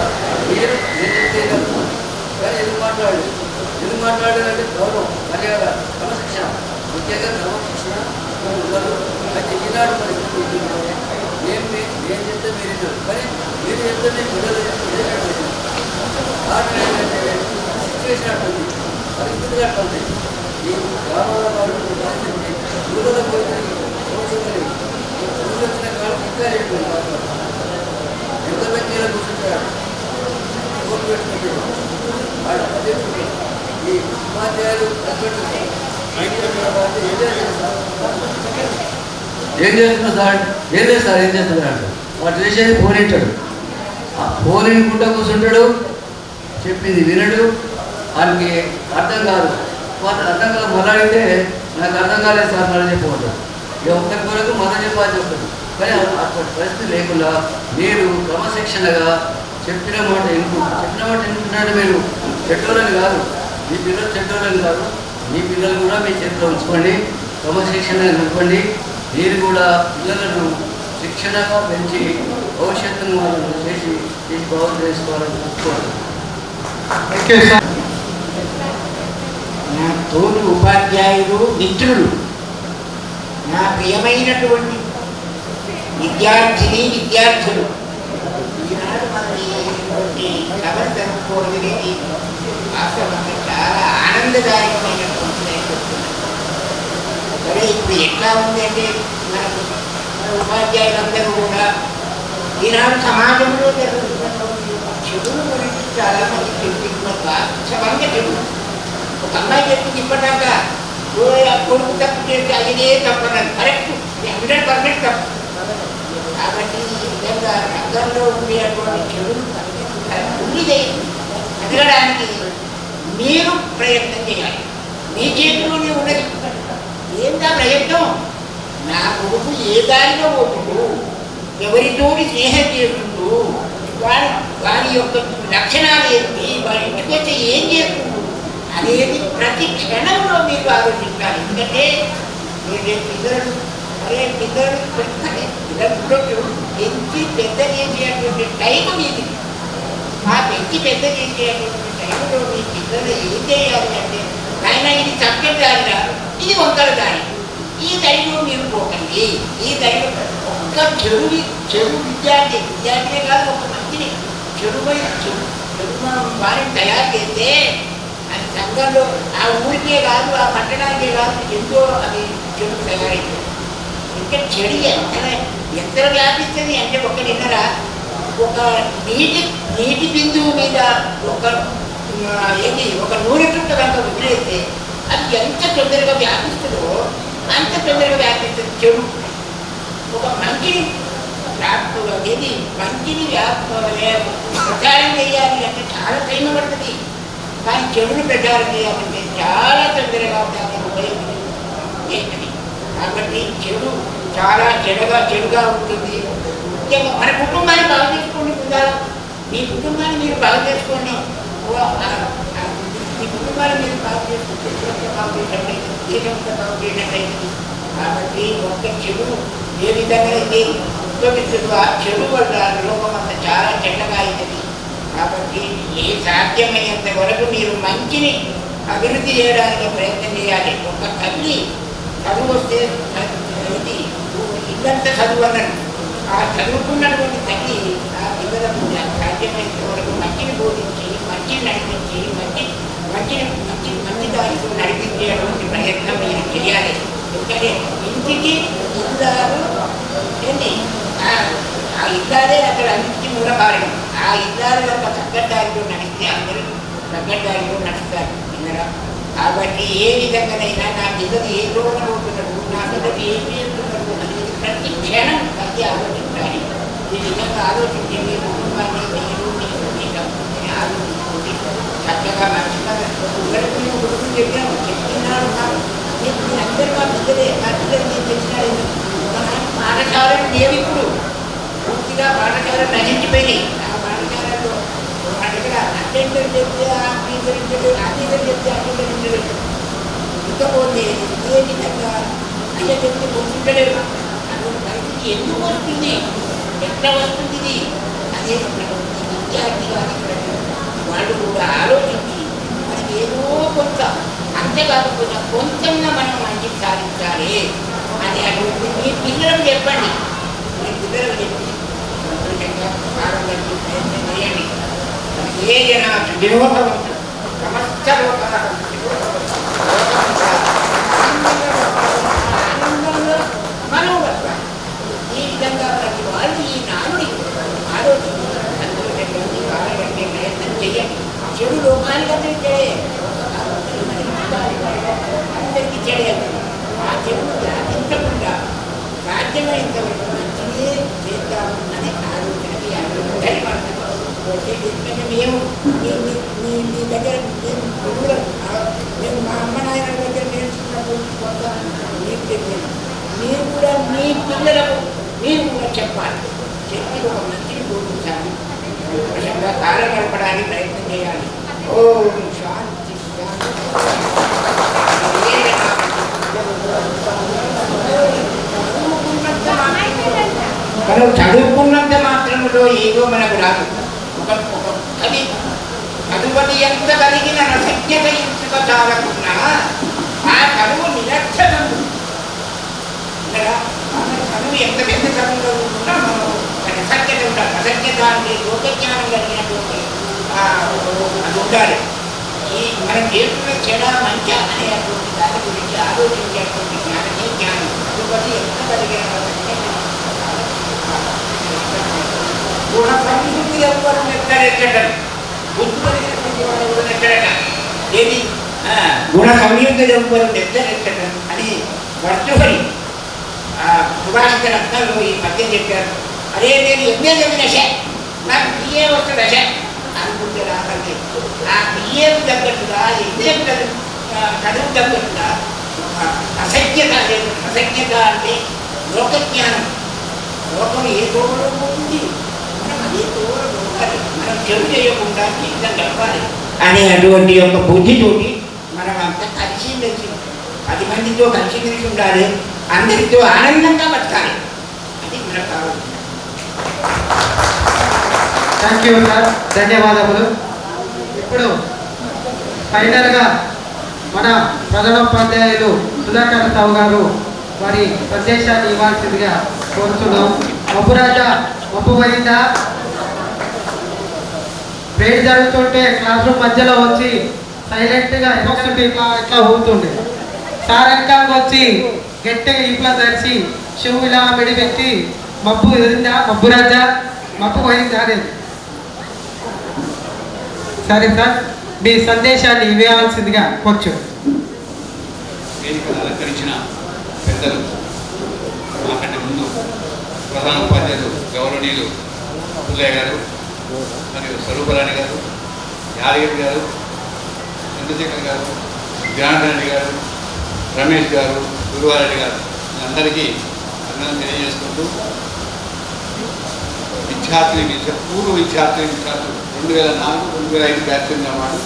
మీరు నేను చెప్తే కానీ ఎందుకు మాట్లాడలేదు. ఎందుకు మాట్లాడాలంటే గౌరవం, మర్యాద, క్రమశిక్షణ, ముఖ్యంగా క్రమశిక్షణ ఉండదు. అయితే ఈనాడు పరిస్థితి ఏంటంటే నేను చెప్తే మీరు విన్నారు, కానీ మీరు చెప్తే నేను వినలేదు. కారణం ఏంటంటే సిచ్యువేషన్ అట్టుంది, పరిస్థితులు అట్టుంది. ఈ గ్రామాల పరిస్థితి ఊళ్ళో పోయి కూర్చొని ఊళ్ళో వచ్చిన కాలం ఇంకా లేదు. ఎంత మంచిగా కూర్చుంటాడు, ఓటు పెట్టుకుంటాడు, వాడు అదే ఈ ఉపాధ్యాయులు ఏం చేస్తున్నా సార్, ఏం లేదు సార్, ఏం చేస్తున్నాడు వాడు చేసేది ఫోన్ ఇచ్చాడు, ఫోన్ ఇనుకుంటా కూర్చుంటాడు, చెప్పింది వినడు, వానికి అర్థం కాదు. అర్థం కాదు మళ్ళీ అడిగితే నాకు అర్థం కాలేదు సార్ మళ్ళీ చెప్పమంటాడు. ఇక ఒక్కరి కొరకు మళ్ళీ చెప్పాలని చెప్తాడు. కానీ అటువంటి పరిస్థితి లేకుండా మీరు క్రమశిక్షణగా చెప్పిన మాట ఎన్నుకుంటున్నాడు. మీరు చెడ్డోళ్ళని కాదు, మీ పిల్లలు చెడ్డోళ్ళని కాదు, మీ పిల్లలు కూడా మీ చేతిలో ఉంచుకోండి, క్రమశిక్షణ నడపండి. మీరు కూడా పిల్లలను శిక్షణగా పెంచి భవిష్యత్తును వాళ్ళను చేసి బాగు చేసుకోవాలని చెప్పుకోవాలి. నా తోటి ఉపాధ్యాయులు, మిత్రులు, నా ప్రియమైనటువంటి విద్యార్థులు, ఈనాడు మనం సభను జరుపుకోవడం అనేది వాస్తవంగా చాలా ఆనందదాయకమైనటువంటి. సరే, ఇప్పుడు ఎట్లా ఉంది అంటే మన ఉపాధ్యాయులందరూ కూడా ఈనాడు సమాజంలో జరుగుతున్నటువంటి చెడుల గురించి చాలా మంది చెప్తున్నారు. వాస్తవంగా చెడు ఒక అమ్మాయి చెప్పింది ఇప్పటిదాకా, కొడుకు తప్పు చేస్తే అదే తప్పనది కరెక్ట్, 100% తప్పు. కాబట్టి ఈ విధంగా రంగంలో ఉండేటువంటి చెడులు ఎదగడానికి మీరు ప్రయత్నం చేయాలి. మీ చేతిలోనే ఉన్నది. ఏందా ప్రయత్నం? నా కొడుకు ఏ దారిలో పోతుండు, ఎవరితోటి స్నేహం చేస్తుండు, వారి యొక్క లక్షణాలు ఏంటి, వారి ఇంటికి వచ్చి ఏం చేస్తుండు అనేది ప్రతి క్షణంలో మీరు ఆలోచించాలి. ఎందుకంటే మీరు పిల్లలు పెంచి పెద్ద చేసేటువంటి టైం మీది. ఆ పెంచి పెద్ద చేసేటువంటి టైంలో మీ పిల్లలు ఏం చేయాలి అంటే, ఆయన ఇది చక్కటి దారిరా, ఇది వంకర దారి, ఈ దైవం మీరు పోకండి. ఈ దైవం ఒక్క చెడు విద్యార్థినే కాదు, ఒక మంచిని చెడు వారిని తయారు చేస్తే అది సంఘంలో ఆ ఊరికే కాదు, ఆ పట్టణానికే కాదు, ఎంతో అది చెడు తయారైంది. ఇంకా చెడు ఎంత వ్యాపిస్తుంది అంటే, ఒక నిన్నరా ఒక నీటి బిందువు మీద ఒక నూనె చుట్ట కనుక వదిలేస్తే అది ఎంత తొందరగా వ్యాపిస్తుందో అంత తొందరగా వ్యాపిస్తుంది చెడు. ఒక మంచిని ప్రచారం చేయాలి అంటే చాలా టైం పడుతుంది, కానీ చెడును ప్రచారం చేయాలంటే చాలా తొందరగా ఉపయోగించింది. కాబట్టి చెడు చాలా చెడుగా ఉంటుంది. ముఖ్యంగా మన కుటుంబాన్ని బాగు చేసుకోండి. మీ కుటుంబాన్ని మీరు బాగు చేసుకోండి. మీ కుటుంబాన్ని మీరు బాగు చేసుకుంటే బాగు చేసినట్లయితే, దేశంతో బాగు చేసినట్లయితే. కాబట్టి ఒక్క చెడు ఏ విధంగా అయితే ఉద్భవిస్తుందో ఆ చెడు వల్ల లోకం అంతా చాలా చెడ్డగా అవుతుంది. కాబట్టి ఏ సాధ్యమైనంత వరకు మీరు మంచిని అభివృద్ధి చేయడానికి ప్రయత్నం చేయాలి. ఒక తల్లి చదువు వస్తే ఇల్లంతా చదువు అన్నాడు. ఆ చదువుకున్నటువంటి తల్లి ఆ పిల్లలకు సాధ్యమైనంత వరకు మంచిని బోధించి, మంచిని నడిపించి, మంచి దారితో నడిపించేటువంటి ప్రయత్నం మీరు చేయాలి. ఎందుకంటే ఇంటికి ఇల్లాలు ఏంటి, ఆ ఇల్లాలే అక్కడ అన్నింటికి మూల కారణం. ఆ ఇల్లాలు యొక్క తగ్గదారిలో నడిస్తే అందరూ తగ్గదారిలో నడుస్తారు ఇందరా. కాబట్టి ఏ విధంగానైనా నా పిల్లలు ఏ రోజున పోతున్నారు, నా పిల్లలు ఏం చేస్తున్నారు అనేది ప్రతి క్షణం ప్రతి ఆలోచించాలి. ఈ విధంగా ఆలోచించి మీ కుటుంబాన్ని మీరు ఆలోచించుకోండి. చక్కగా మంచిగా కొడుకుని చెప్పినాడు నాకు, అందరూ మా పిల్లలే, మా పిల్లలు నేను తెచ్చినాడు. పాఠశాలలు లేవు ఇప్పుడు, పూర్తిగా పాఠశాలలు నశించిపోయినాయి. ఆ పాఠశాలలో దగ్గర అటెండర్ చెప్తే ఆఫీసర్ చెప్తే అటెండర్ ఇంకపోతే ఏ విధంగా అయ్యా చెప్తే పొందుంటలేరు. అటువంటి పరిస్థితి ఎందుకు వస్తుంది, ఎట్లా వస్తుంది అదే విద్యార్థి కానీ వాళ్ళు కూడా ఆలోచించి మరి ఏదో కొంత అంతే కాకపోయినా కొంచెంగా మనం మంచి సాధించాలి అని అటువంటి మీ పిల్లలకు చెప్పండి. మీ పిల్లలకు చెప్పి సంతోషంగా ఆరోగ్యానికి ప్రయత్నం చేయండి. ఏ జన వినోదవంతుడు సమస్త లోకాల ఆనందంగా మనం బతకాలి. ఈ విధంగా ప్రతి వాళ్ళు ఈ నానుడి ఆలోచించి సంతోషంగా ఆరోగ్యానికి ప్రయత్నం చేయండి. చెడు లోకానికి అందరికీ అందరికీ చెడేది. ఆ చెడు వ్యాపించకుండా సాధ్యమైనంత వరకు మంచిదే చేద్దామని ఆలోచనకి అందరి ఎందుకంటే మేము మీ దగ్గర మేము మా అమ్మ నాయన దగ్గర నేర్చుకున్నప్పుడు కొంత మీకు చెప్పాను. మీరు కూడా మీ పిల్లలకు మీరు కూడా చెప్పాలి. చెప్పి ఒక మంచిని బోధించాలి. సంతోషంగా కాలం గడపడానికి ప్రయత్నం చేయాలి. ఓం శాంతి శాంతి. మనం చదువుకున్నంత మాత్రములో ఏదో మనకు రాదు. అది చదువుని ఎంత కలిగిన రసజ్ఞత ఎంచుక చాలకున్నా ఆ చదువు నిరక్షరం. చదువు ఎంత పెద్ద చదువు చదువుకున్నా మనం రసజ్ఞత ఉండాలి. రసజ్ఞత అంటే లోకజ్ఞానం కలిగినటువంటి అది ఉండాలి. ఈ మనం చేస్తున్న చెడ మంచి అనేటువంటి దాని గురించి ఆలోచించేటువంటి జ్ఞానమే జ్ఞానం. అందుకని ఎంత కలిగిన గుణ సంస్కృతి ఎవరు నెత్తరెక్కడం బుద్ధి కలిగినటువంటి వాడు ఎవరు నెత్తరట. ఏది గుణ సంయుక్త ఎవరు నెత్తరెక్కడం అని వర్చుకొని సుభాషిత రత్నాలు ఈ మధ్య చెప్పారు. అదే నేను ఎంఏ చదివిన దశ నాకు బిఏ వస్తున్న దశ అనుకుంటే రాకండి. ఆ బిఏకు తగ్గట్టుగా ఎంఏకు చదువు తగ్గట్టుగా అసఖ్యత లేదు. అసఖ్యత అంటే లోకజ్ఞానం. లోకం ఏ తోవలో పోతుంది, మనం అదే తోవలో పోవాలి. మనం చెడు చేయకుండా జీవితం గడపాలి అనే అటువంటి యొక్క బుద్ధితోటి మనం అంతా కలిసి మెలిసి 10 మందితో కలిసి మెలిసి ఉండాలి. అందరితో ఆనందంగా బతకాలి. అది మనకు కావాలి. థ్యాంక్ యూ సార్, ధన్యవాదములు. ఇప్పుడు ఫైనల్గా మన ప్రధానోపాధ్యాయులు సుధాకర్ రావు గారు వారి సందేశాన్ని ఇవ్వాల్సిందిగా కోరుతున్నాం. మబ్బురాజా మబ్బు పోయిందా? ప్రేడ్ జరుగుతుంటే క్లాస్ రూమ్ మధ్యలో వచ్చి సైలెంట్గా ఇట్లా ఊగుతుండే. సారంకంగా వచ్చి గట్టిగా ఇంట్లో తెరిచి షూ ఇలా మెడిపెట్టి మబ్బు ఎదిరిందా మబ్బురాజా మబ్బు పోయిందా అనేది. సరే సార్, మీ సందేశాన్ని ఇవ్వాల్సిందిగా కోరుచు. వేదికను అలంకరించిన పెద్దలు, మాకంటే ముందు ప్రధాన ఉపాధ్యాయులు గౌరవనీయులు పుల్లయ్య గారు మరియు స్వరూపరాణి గారు, యాదగిరి గారు, చంద్రశేఖర్ గారు, జ్ఞానరెడ్డి గారు, రమేష్ గారు, గురువారెడ్డి గారు, అందరికీ అభినందన తెలియజేసుకుంటూ పూర్వ విద్యార్థులు 2004-2005 బ్యాచ్ ఉన్నవాడు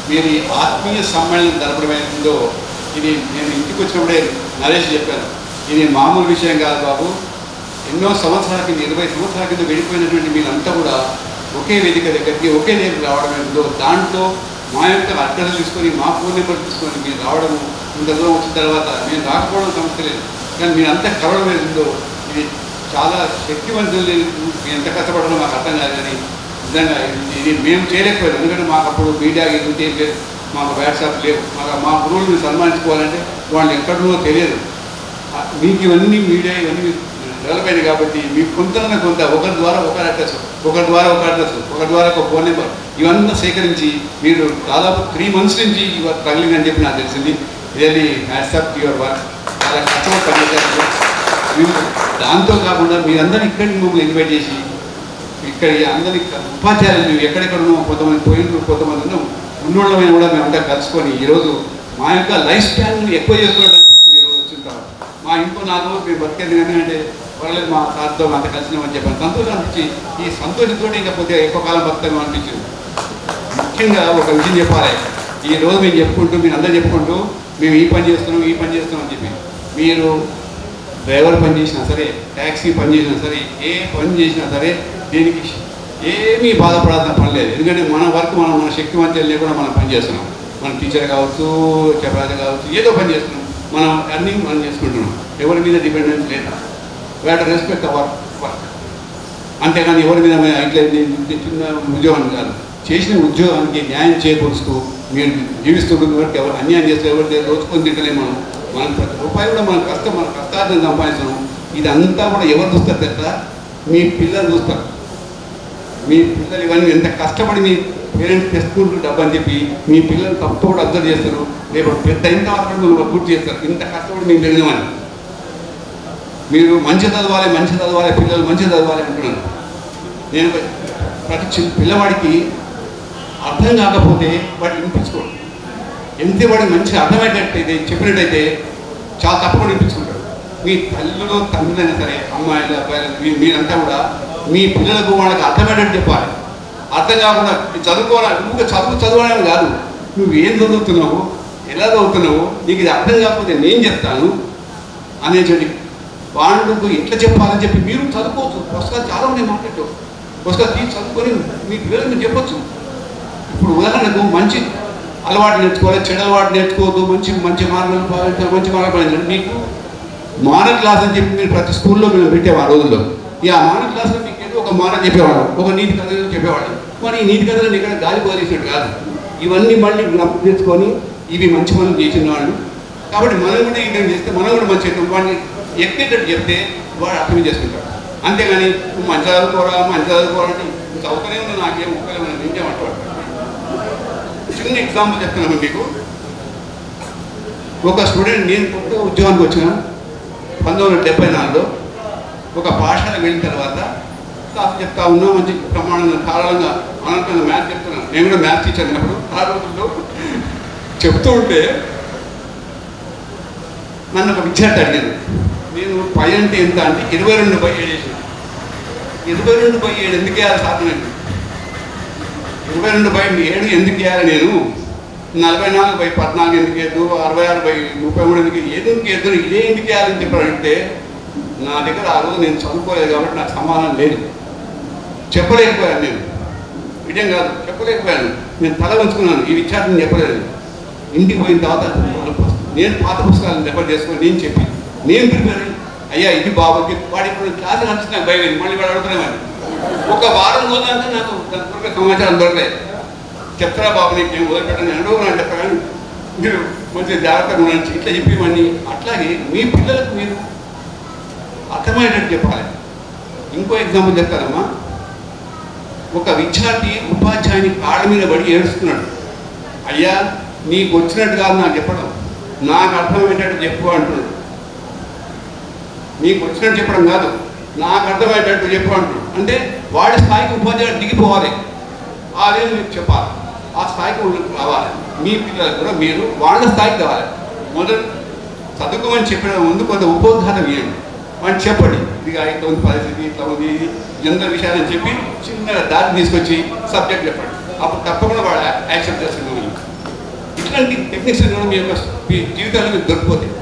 మీరు ఈ ఆత్మీయ సమ్మేళనం జరపడమైందో ఇది నేను ఇంటికి వచ్చినప్పుడే నరేష్ చెప్పాను. ఇది మామూలు విషయం కాదు బాబు. ఎన్నో సంవత్సరాల కింద 20 సంవత్సరాల కింద వెళ్ళిపోయినటువంటి మీరంతా కూడా ఒకే వేదిక దగ్గరికి ఒకే దగ్గరికి రావడం ఏంటో దాంట్లో మా యొక్క అడ్రస్ తీసుకొని మా ఫోన్ నెంబర్ తీసుకొని మీరు రావడము ఇంత దూరం వచ్చిన తర్వాత నేను రాకపోవడం సమస్య లేదు, కానీ మీరంతా కలవడం ఏందో ఇది చాలా శక్తివంతులు. మీరు ఎంత కష్టపడడం మాకు అర్థం కాదు. కానీ నిజంగా ఇది మేము చేయలేకపోయాం. ఎందుకంటే మాకు అప్పుడు మీడియా ఏం లేదు, మాకు వాట్సాప్ లేవు. మా గురువులను సన్మానించుకోవాలంటే వాళ్ళు ఎక్కడున్నో తెలియదు. మీకు ఇవన్నీ మీడియా ఇవన్నీ డెవలప్ అయింది కాబట్టి మీకు కొంత ఒకరి ద్వారా ఒక అడ్రస్, ఒకరి ద్వారా ఒక ఫోన్ నెంబర్ ఇవన్నీ సేకరించి మీరు దాదాపు 3 months నుంచి ట్రగలింగ్ అని చెప్పి నాకు తెలిసింది. Really hats off your work. చాలా కష్టపడి పనిచేశారు. మీరు దాంతో కాకుండా మీరందరినీ ఇక్కడికి మమ్మల్ని ఇన్వైట్ చేసి ఇక్కడ అందరినీ ఉపాధ్యాయులు మేము ఎక్కడెక్కడున్నాం, కొంతమంది పోయిన కొంతమంది ఉన్నోళ్ళమైన కూడా మేమంతా కలుసుకొని ఈరోజు మా యొక్క లైఫ్ స్పాన్ ఎక్కువ చేసుకున్నట్టు అనిపిస్తుంది. ఈరోజు వచ్చింటాం మా ఇంకో 4 రోజులు మేము బతికేది ఎందుకంటే పర్లేదు మా సార్తో అంత కలిసినామని చెప్పాను. సంతోషం అనిపించి ఈ సంతోషంతో ఇంకా కొద్దిగా ఎక్కువ కాలం బతుకుతామో అనిపించింది. ముఖ్యంగా ఒక విషయం చెప్పాలి. ఈరోజు మేము చెప్పుకుంటూ మీరు అందరూ చెప్పుకుంటూ మేము ఈ పని చేస్తున్నాం అని చెప్పి మీరు డ్రైవర్ పని చేసినా సరే, ట్యాక్సీ పని చేసినా సరే, ఏ పని చేసినా సరే దీనికి ఏమీ బాధపడాల్సిన పని లేదు. ఎందుకంటే మన వర్క్ మన శక్తి వంచన లేకుండా మనం పని చేస్తున్నాం. మనం టీచర్ కావచ్చు, చపాతి కావచ్చు, ఏదో పని చేస్తున్నాం. మనం అన్నీ మనం చేసుకుంటున్నాం. ఎవరి మీద డిపెండెన్స్ లేదు. We have to respect hour work. అంతేగాని ఎవరి మీద ఇట్లా చిన్న ఉద్యోగం కాదు. చేసిన ఉద్యోగానికి న్యాయం చేకూరుస్తూ మీరు జీవిస్తున్న వరకు ఎవరు అన్యాయం చేస్తే ఎవరు రోజుకొని తింటలే మనం ప్రతి రూపాయి కూడా మన కష్టార్థం సంపాదిస్తున్నాం. ఇదంతా కూడా ఎవరు చూస్తారు తెలుసా? మీ పిల్లలు చూస్తారు. మీ పిల్లలు ఇవన్నీ ఎంత కష్టపడి మీ పేరెంట్స్ తెచ్చుకుంటూ డబ్బు అని చెప్పి మీ పిల్లలు తప్పు కూడా అబ్జర్వ్ చేస్తారు. రేపు పెద్ద ఇంత మాత్రం గుర్తు చేస్తారు. ఇంత కష్టపడి మీకు వెళ్ళినమని. మీరు మంచి చదవాలి, పిల్లలు మంచి చదవాలి అంటున్నాను. నేను ప్రతి పిల్లవాడికి అర్థం కాకపోతే వాడికి వినిపించుకోడు. ఎంత వాడికి మంచిగా అర్థమయ్యేటట్టయితే చెప్పినట్టయితే చాలా తప్పకుండా వినిపించుకుంటాడు. మీ తల్లులు తండ్రులైనా సరే, అమ్మాయిలు అబ్బాయిలు మీరంతా కూడా మీ పిల్లలకు వాళ్ళకి అర్థమయ్యేటట్టు చెప్పాలి. అర్థం కాకుండా చదువుకోవాలి, ఇంకా చదవడానికి కాదు, నువ్వు ఏం చదువుతున్నావు, ఎలా చదువుతున్నావు, నీకు ఇది అర్థం కాకపోతే నేను చెప్తాను అనేసి వాళ్ళకు ఎట్లా చెప్పాలని చెప్పి మీరు చదువుకోవచ్చు. పుస్తకాలు చాలా ఉన్నాయి మార్కెట్లో. పుస్తకాలు తీసి చదువుకొని మీ పిల్లలకు మీరు చెప్పొచ్చు. ఇప్పుడు ఉదాహరణకు మంచి అలవాటు నేర్చుకోవాలి, చెడు అలవాటు నేర్చుకోవద్దు, మంచి మార్గాలు పాలించాలి, మంచి మార్గాలు పాలించాలి. మీకు మారల్ క్లాస్ అని చెప్పి మీరు ప్రతి స్కూల్లో మేము పెట్టాము ఆ రోజుల్లో. ఆ మారల్ క్లాస్లో మీకు ఏదో ఒక మారల్ చెప్పేవాడు, ఒక నీతి కథలు చెప్పేవాడు. మరి ఈ నీతి కథలు ఇక్కడ గాలి పోలీసినట్టు కాదు. ఇవన్నీ మళ్ళీ జ్ఞాపకం చేసుకొని ఇవి మంచి పనులు చేసిన వాళ్ళు కాబట్టి మనం కూడా ఇది చేస్తే మనం కూడా మంచి వాడిని ఎక్కేటట్టు చెప్తే వాడు అర్థం చేసుకుంటాడు. అంతేగాని నువ్వు మంచి చదువుకోరా అంటే చదువుతూనే ఉన్నా నాకేం ఉపయోగం నించేమంటాడు. చిన్న ఎగ్జాంపుల్ చెప్తున్నాను మీకు. ఒక స్టూడెంట్, నేను కొత్త ఉద్యోగానికి వచ్చిన 1974లో ఒక పాఠశాలకు వెళ్ళిన తర్వాత క్లాస్ చెప్తా ఉన్నా, మంచి ప్రమాణంగా ధారాళంగా అనంతంగా మ్యాథ్స్ చెప్తున్నాను. నేను కూడా మ్యాథ్స్ టీచర్ అన్నప్పుడు ఆ రోజుల్లో చెప్తూ ఉంటే నన్ను ఒక విద్యార్థి అడిగాను, నేను పై అంటే ఎంత అంటే 22/7 వేసాను. 22/7 ఎందుకు వేయాలి సాధనండి? 22/7 ఎందుకు వేయాలి? నేను 44/14 ఎందుకు వేద్దు, 66/33 ఎందుకు వేద్దు, ఇదే ఎందుకు వేయాలని చెప్పారంటే నా దగ్గర ఆ రోజు నేను చదువుకోలేదు కాబట్టి నాకు సమాధానం లేదు. చెప్పలేకపోయాను. నేను విజయం కాదు, చెప్పలేకపోయాను. నేను తల ఉంచుకున్నాను. ఈ విద్యార్థిని చెప్పలేదు. ఇంటికి పోయిన తర్వాత నేను పాత పుస్తకాలను రెఫర్ చేసుకొని నేను ప్రిపేర్ అయ్యా ఇది బాబుకి వాడి ఇప్పుడు క్లాస్ నడిచి నాకు భయం. మళ్ళీ వాడు అడుగుతున్నామని ఒక వారం రోజులంటే నాకు దాని సమాచారం దొరకలేదు. చెప్తారా బాబు నీకు నేను వదిలిపెట్టాను అడుగుతున్నాను చెప్పాను. మీరు మంచిగా జాగ్రత్తగా ఉండండి ఇట్లా చెప్పేవన్నీ. అట్లాగే మీ పిల్లలకు మీరు అర్థమయ్యేటట్టు చెప్పాలి. ఇంకో ఎగ్జాంపుల్ చెప్తారమ్మా. ఒక విద్యార్థి ఉపాధ్యాయుని కాళ్ళ మీద పడి ఏడుస్తున్నాడు. అయ్యా నీకు వచ్చినట్టు కాదు నాకు చెప్పడం, నాకు అర్థమయ్యేటట్టు చెప్పు అంటున్నాడు. నీకు వచ్చినట్టు చెప్పడం కాదు, నాకు అర్థమయ్యేటట్టు చెప్పు అంటున్నాడు. అంటే వాడి స్థాయికి ఉపాధ్యాయుడు దిగిపోవాలి. అదే మీకు చెప్పాలి. ఆ స్థాయికి రావాలి. మీ పిల్లలకు కూడా మీరు వాళ్ళ స్థాయికి రావాలి. మొదట చదువుకోమని చెప్పిన ముందు కొంత ఉపోద్ఘాతం ఇవ్వండి. వాడిని చెప్పండి, ఇది ఇట్లా ఉంది పరిస్థితి, ఇట్లా ఉంది, జనరల్ విషయాలని చెప్పి చిన్నగా దారి తీసుకొచ్చి సబ్జెక్ట్ చెప్పండి. అప్పుడు తప్పకుండా వాడు యాక్సెప్ట్ చేస్తుంది. ఇట్లాంటి టెక్నిక్స్ కూడా మీ యొక్క జీవితాల్లో మీకు దొరికిపోతాయి.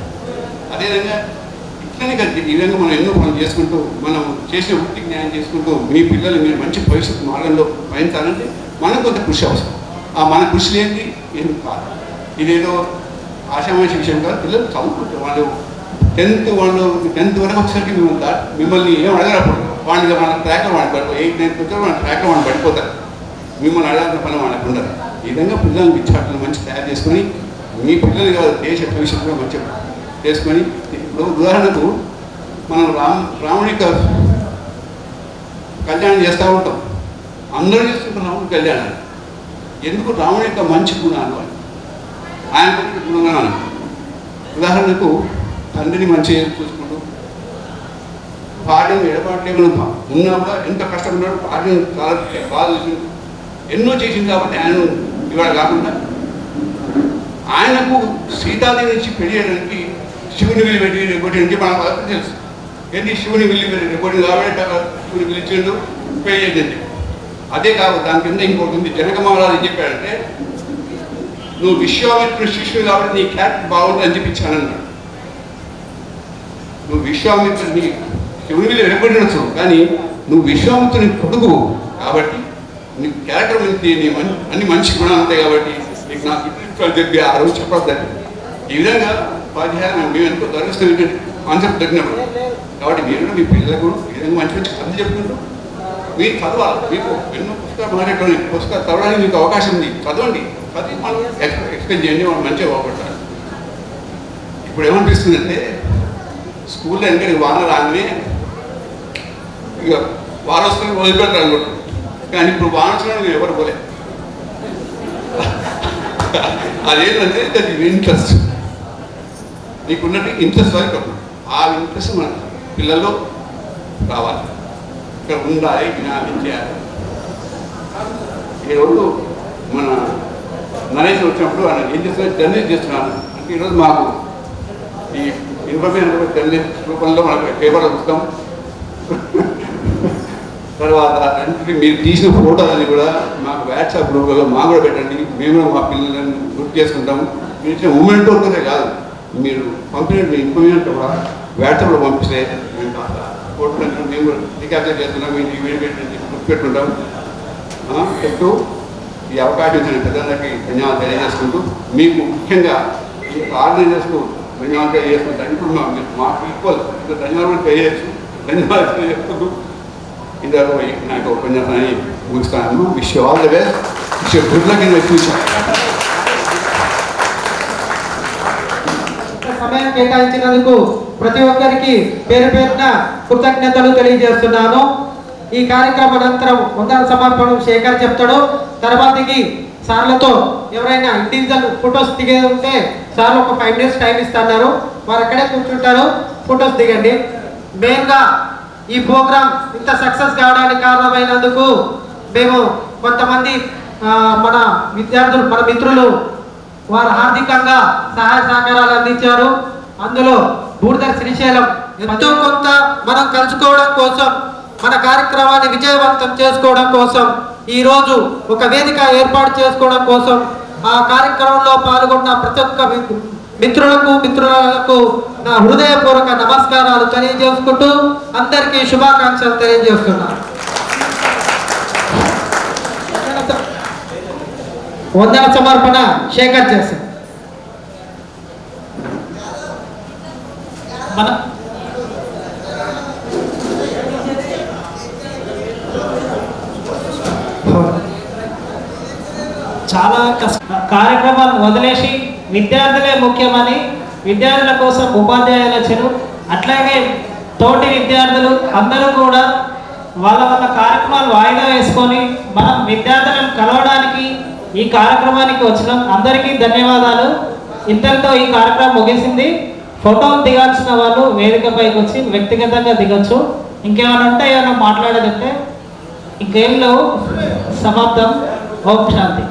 అదేవిధంగా ఇట్లానే కలిసి ఈ విధంగా మనం ఎన్నో పనులు చేసుకుంటూ మనం చేసిన వృత్తికి న్యాయం చేసుకుంటూ మీ పిల్లలు మీరు మంచి భవిష్యత్తు మార్గంలో పయనించాలంటే మనకు కొంత కృషి అవసరం. మన కృషి లేనిది ఏం కాదు. ఇదేదో ఆశామాషి విషయం కాదు. పిల్లలు చదువుకుంటారు. వాళ్ళు 10th వరకు వచ్చేసరికి మిమ్మల్ని ఏం అడగరప్పుడు వాళ్ళకి మన ట్రాక్లో వాడికి పడిపోయి 8th 9th వచ్చారు వాళ్ళ ట్రాక్లో వాళ్ళు పడిపోతారు. మిమ్మల్ని అడగాల్సిన పని వాళ్ళకి ఉండదు. ఈ విధంగా పిల్లల్ని విద్యార్థులను మంచి తయారు చేసుకొని మీ పిల్లలు కాదు దేశ భవిష్యత్తులో మంచిగా చేసుకొని ఇప్పుడు ఉదాహరణకు మనం రాముడి కళ్యాణం చేస్తూ ఉంటాం. అందరూ చేస్తుంటారు రాముడి కళ్యాణాన్ని. ఎందుకు? రాముడి యొక్క మంచి గుణాలు ఆయన గుణగానాలు. ఉదాహరణకు తండ్రిని మంచిగా చూసుకుంటూ భార్యను ఎడబాట్లేమన్నా ఉన్నా కూడా ఎంత కష్టపడ్డాడు, భార్యను చాలా బాగా చూసిండు, ఎన్నో చేసింది. కాబట్టి ఆయన ఇవాళ కాకుండా ఆయనకు సీతాదేవి నుంచి పెళ్లి చేయడానికి శివుని విల్లి పెట్టి రేపటి నుంచి మనకు తెలుసు. ఏంటి శివుని విల్లి రేపటి కాబట్టి శివుని పిలిచిండు పెళ్లి చేసింది. అదే కాదు, దాని కింద ఇంకోటి ఉంది. జనక మహారాజు ఏం చెప్పాడంటే నువ్వు విశ్వామిత్రుని శిష్యుడు కాబట్టి నీ క్యారెక్టర్ బాగుంటుంది అని చెప్పించానన్నాడు. నువ్వు విశ్వామిత్రుని శివుని విల్లి రేపటినచ్చు కానీ నువ్వు విశ్వామిత్రుని కొడుకు కాబట్టి నీకు క్యారెక్టర్ మంచి నీ అన్ని మంచి గుణాలు ఉంటాయి కాబట్టి నీకు నాకు ఇప్పుడు చెప్పి ఆ రోజు చెప్పొద్దని ఈ విధంగా ఉపాధ్యాయులు మేము ఎంతో గర్విస్తాం కాన్సెప్ట్ తగ్గినప్పుడు. కాబట్టి మీరు మీ పిల్లలకు ఈ విధంగా మంచి మంచి కథలు చెప్పుకుంటూ మీరు చదవాలి. మీకు ఎన్నో పుస్తకాలు మాట్లాడే పుస్తకాలు చదవడానికి మీకు అవకాశం ఉంది, చదవండి. చదివి మనం ఎక్స్ప్లెయిన్ చేయండి, మనం మంచిగా బాగుపడతారు. ఇప్పుడు ఏమనిపిస్తుందంటే స్కూల్లో ఎందుకంటే వాన రాగానే ఇక వాన వస్తుంది వదిలిపెడతారు అనుకుంటాం, కానీ ఇప్పుడు వాన వచ్చిన ఎవరు పోలే. అదేంటంటే అది ఇంట్రెస్ట్, నీకున్నట్టు ఇంట్రెస్ట్ వరకు ఆ ఇంట్రెస్ట్ మన పిల్లల్లో రావాలి, ఇక్కడ ఉండాలి, జ్ఞానం చేయాలి. ఈరోజు మన నరేష్ వచ్చినప్పుడు ఆయన ఏం చేస్తున్నారు, జర్నలిస్ట్ చేస్తున్నాను అంటే ఈరోజు మాకు ఈ ఇన్ఫర్మేషన్ జర్నలిస్ట్ రూపంలో మనకు పేపర్లో చూస్తాం. తర్వాత మీరు తీసిన ఫోటోలని కూడా మాకు వాట్సాప్ గ్రూప్లో మాకు కూడా పెట్టండి, మేము కూడా మా పిల్లలను గుర్తు చేసుకుంటాము. మీరు ఇచ్చిన మూమెంట్ ఒకటే కాదు, మీరు పంపినట్టు ఇన్ఫర్మేషన్ కూడా వాట్సాప్లో పంపిస్తే మేము ఫోటో మేము కూడా రికాప్చర్ చేస్తున్నాం, మీకు వీడియో పెట్టి గుర్తుపెట్టుకుంటాం. చెప్తూ ఈ అవకాశం ఇచ్చిన పెద్దలకి ధన్యవాదాలు తెలియజేసుకుంటూ, మీకు ముఖ్యంగా ఈ ఆర్గనైజర్స్కు ధన్యవాదాలు తెలియజేసుకుంటాను. ఇప్పుడు మాకు ఈక్వల్ ధన్యవాదాలు తెలియజేసుకుంటూ ఇందులో నాకు ఉపన్యాసాన్ని ముగిస్తాను. Wish you all the best, wish you good luck in the future. సమయం కేటాయించినందుకు ప్రతి ఒక్కరికి పేరు పేరున కృతజ్ఞతలు తెలియజేస్తున్నాను. ఈ కార్యక్రమం అనంతరం వందన సమర్పణ శేఖర్ చెప్తాడు. తర్వాతకి సార్లతో ఎవరైనా ఇండివిజువల్ ఫొటోస్ దిగేది ఉంటే సార్లు ఒక 5 minutes టైం ఇస్తున్నారు, వారు అక్కడే కూర్చుంటారు, ఫొటోస్ దిగండి. మెయిన్గా ఈ ప్రోగ్రామ్ ఇంత సక్సెస్ కావడానికి కారణమైనందుకు మేము కొంతమంది మన విద్యార్థులు, మన మిత్రులు వారు ఆర్థికంగా సహాయ సహకారాలు అందించారు. అందులో బూడిదర్ శ్రీశైలం ఎంతో కొంత మనం కలుసుకోవడం కోసం, మన కార్యక్రమాన్ని విజయవంతం చేసుకోవడం కోసం, ఈరోజు ఒక వేదిక ఏర్పాటు చేసుకోవడం కోసం, ఆ కార్యక్రమంలో పాల్గొన్న ప్రతి ఒక్క మిత్రులకు నా హృదయపూర్వక నమస్కారాలు తెలియజేసుకుంటూ అందరికీ శుభాకాంక్షలు తెలియజేస్తున్నాను. వందన సమర్పణ శేఖర్ చేశారు. చాలా కార్యక్రమాలు వదిలేసి విద్యార్థులే ముఖ్యమని విద్యార్థుల కోసం ఉపాధ్యాయులు వచ్చారు. అట్లాగే తోటి విద్యార్థులు అందరూ కూడా వాళ్ళ కార్యక్రమాలు వాయిదా వేసుకొని మనం విద్యార్థులను కలవడానికి ఈ కార్యక్రమానికి వచ్చినాం. అందరికీ ధన్యవాదాలు. ఇంతటితో ఈ కార్యక్రమం ముగిసింది. ఫోటోలు దిగాల్సిన వాళ్ళు వేదికపైకి వచ్చి వ్యక్తిగతంగా దిగొచ్చు. ఇంకేమైనా ఉంటే ఏమైనా మాట్లాడేదంటే ఇంకేం లేవు. సమాప్తం. ఓం శాంతి.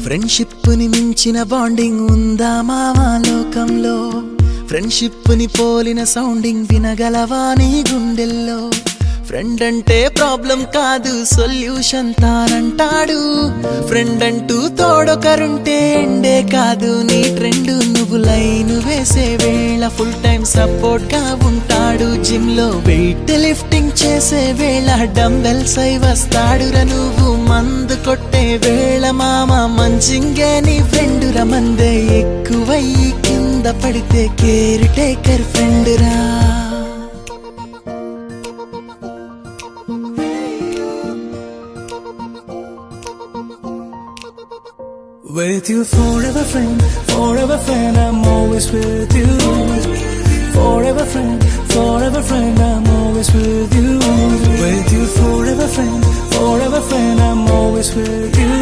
ఫ్రెండ్షిప్ని మించిన బాండింగ్ ఉందా మావా లోకంలో? ఫ్రెండ్షిప్ని పోలిన సౌండింగ్ వినగలవా నీ గుండెల్లో? ఫ్రెండ్ అంటే ప్రాబ్లం కాదు సొల్యూషన్ తానంటాడు. ఫ్రెండ్ అంటూ తోడొకరుంటే ఎండే కాదు నీ ట్రెండ్. నువ్వు లైన్ వేసే వేళ ఫుల్ టైం సపోర్ట్ గా ఉంటాడు. జిమ్ లో వెయిట్ లిఫ్టింగ్ చేసే వేళ డంబెల్స్ అయి వస్తాడురా. నువ్వు మందు కొట్టే వేళ మామ మంచింగే నీ ఫ్రెండ్ రా. మందే ఎక్కువయ్యి కింద పడితే కేర్ టేకర్ ఫ్రెండ్ రా. With you forever friend, I'm always with you. Forever friend, I'm always with you. With you forever friend, I'm always with you.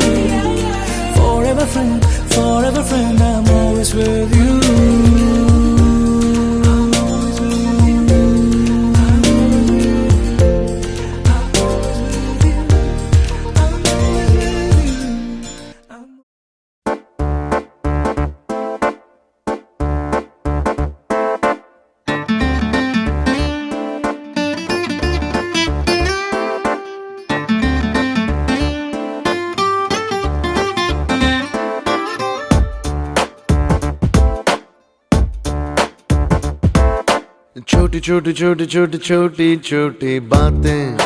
Forever friend, I'm always with you. छोटी छोटी छोटी छोटी छोटी छोटी बातें,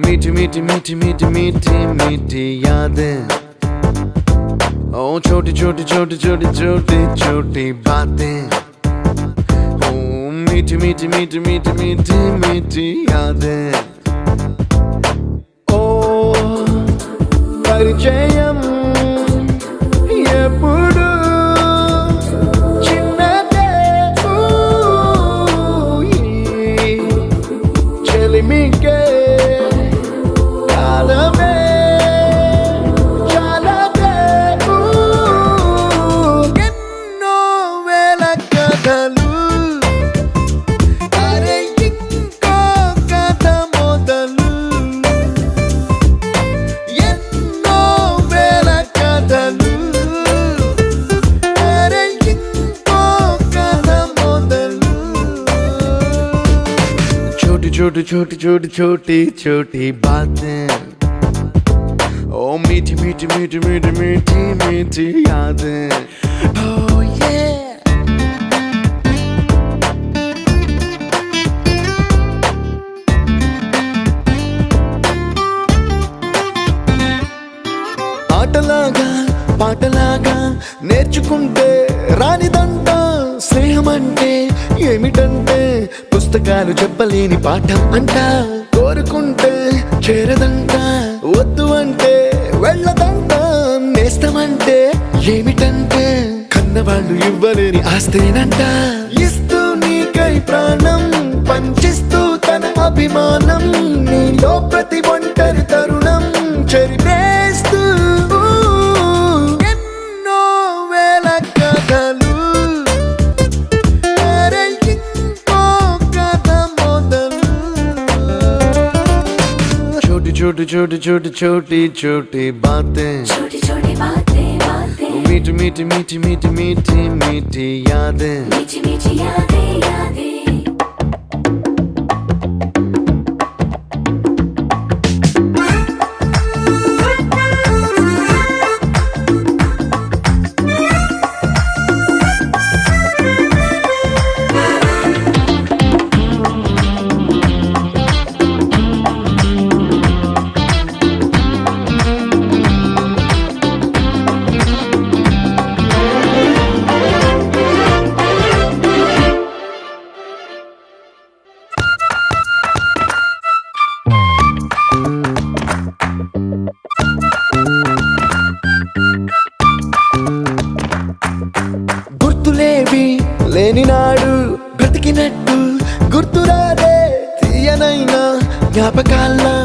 मीठी मीठी मीठी मीठी मीठी मीठी यादें। ओ छोटी छोटी छोटी छोटी छोटी छोटी बातें, ओ मीठी मीठी मीठी मीठी मीठी मीठी यादें। ओ परिचयम ఎప్పుడు చిన్నదే చెలిమికే కాలమే చాలదే ఎన్నో వేల కథలు అరే ఇంకో కథ మొదలు ఎన్నో వేల కథలు छोटी छोटी छोटी छोटी छोटी बातें, ओ मीठी मीठी मीठी मीठी मीठी मीठी यादें। Oh yeah. ఆటలాగా పాటలాగా నేర్చుకుంటే రానిదంట స్నేహం అంటే ఏమిటంటే పుస్తకాలు చెప్పలేని పాఠం అంట కోరుకుంటే చేరదంట వద్దు అంటే వెళ్ళదంట నేస్తమంటే ఏమిటంటే కన్నవాళ్ళు ఇవ్వలేని ఆస్తేనంట ఇస్తూ నీకై ప్రాణం పంచిస్తూ తన అభిమానం నీలో ప్రతి ఒంటరి తరుణం చెరిపేస్తూ ఎన్నో వేల కథలు छोटी छोटी छोटी छोटी छोटी बातें, छोटी छोटी बातें बातें, मीठी मीठी मीठी मीठी मीठी मीठी यादें, मीठी मीठी यादें यादें। గుర్తులేవి లేని నాడు బ్రతికినట్టు గుర్తురాదే తీయనైనా జ్ఞాపకాల్లా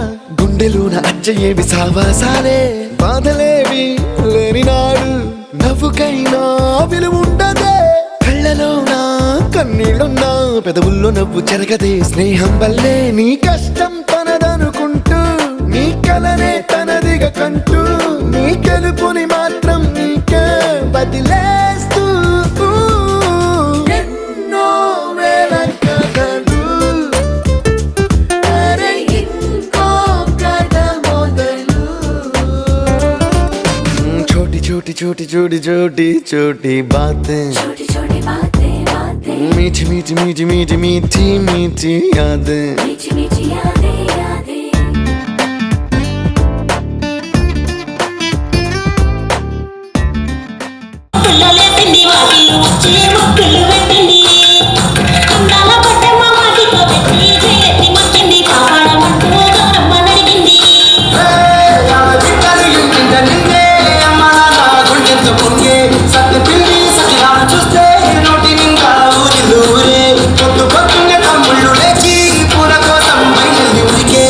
గుండెలోన అచ్చయేవి సావాసాలే బాధలేవి లేని నాడు నవ్వుకైనా విలువుండదే కళ్ళలోనా కన్నీళ్ళున్నా పెదవుల్లో నవ్వు చెరగదే స్నేహం వల్లే నీ కష్టం తనదనుకుంటూ నీ కలనే తనదిగా కంటూ నీ గెలుపుని మాత్రం నీకే బదిలేస్తూ ఎన్నో వేల కథలు అరే ఇంకో కథ మొదలు छोटी छोटी छोटी छोटी छोटी छोटी बातें, छोटी छोटी बातें बातें, मीठी मीठी मीठी मीठी मीठी मीठी यादें, मीठी मीठी यादें यादें। పుల్లలే పిండి వాకిలు వచ్చే మొక్కులు పెట్టింది అందాల పట్ట మా మాటితో పెట్టి చేతి మొక్కింది కాపాడమంటూ గౌరమ్మ నడిగింది చూస్తే నోటి నిండా ఊరిలూరే పొద్దు పొద్దున్నే తమ్ముళ్ళు లేచి పూల కోసం బయలుదేరి ఉరికే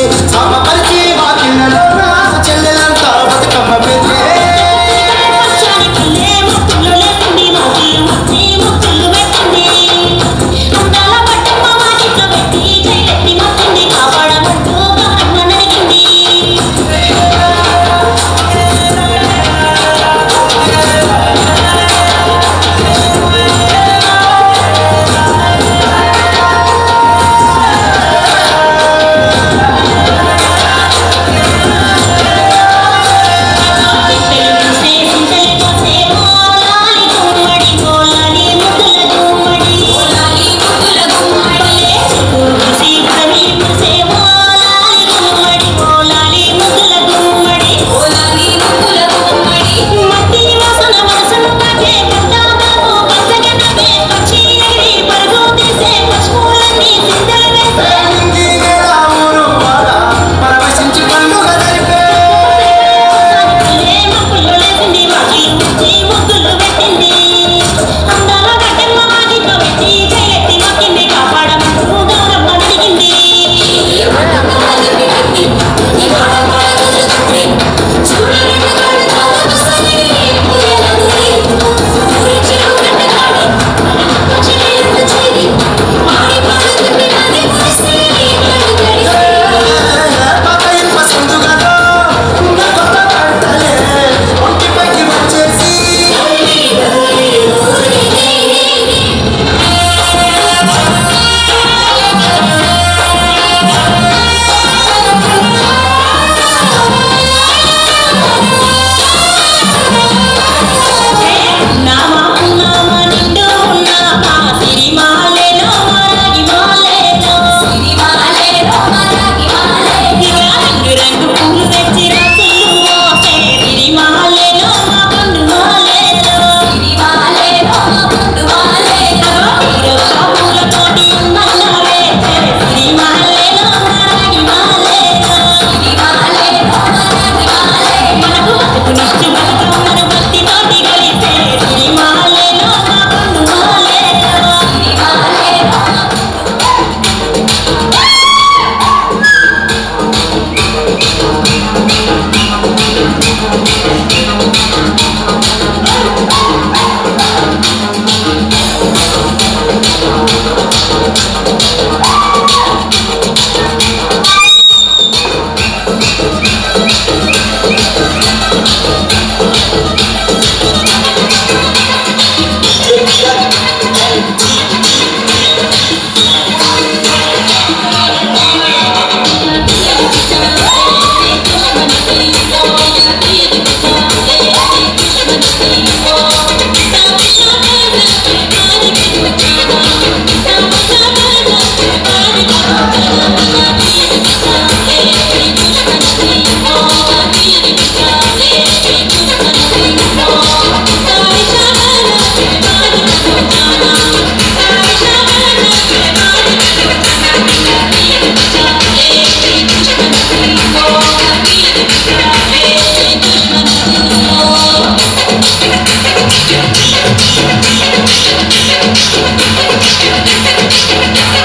Thank you.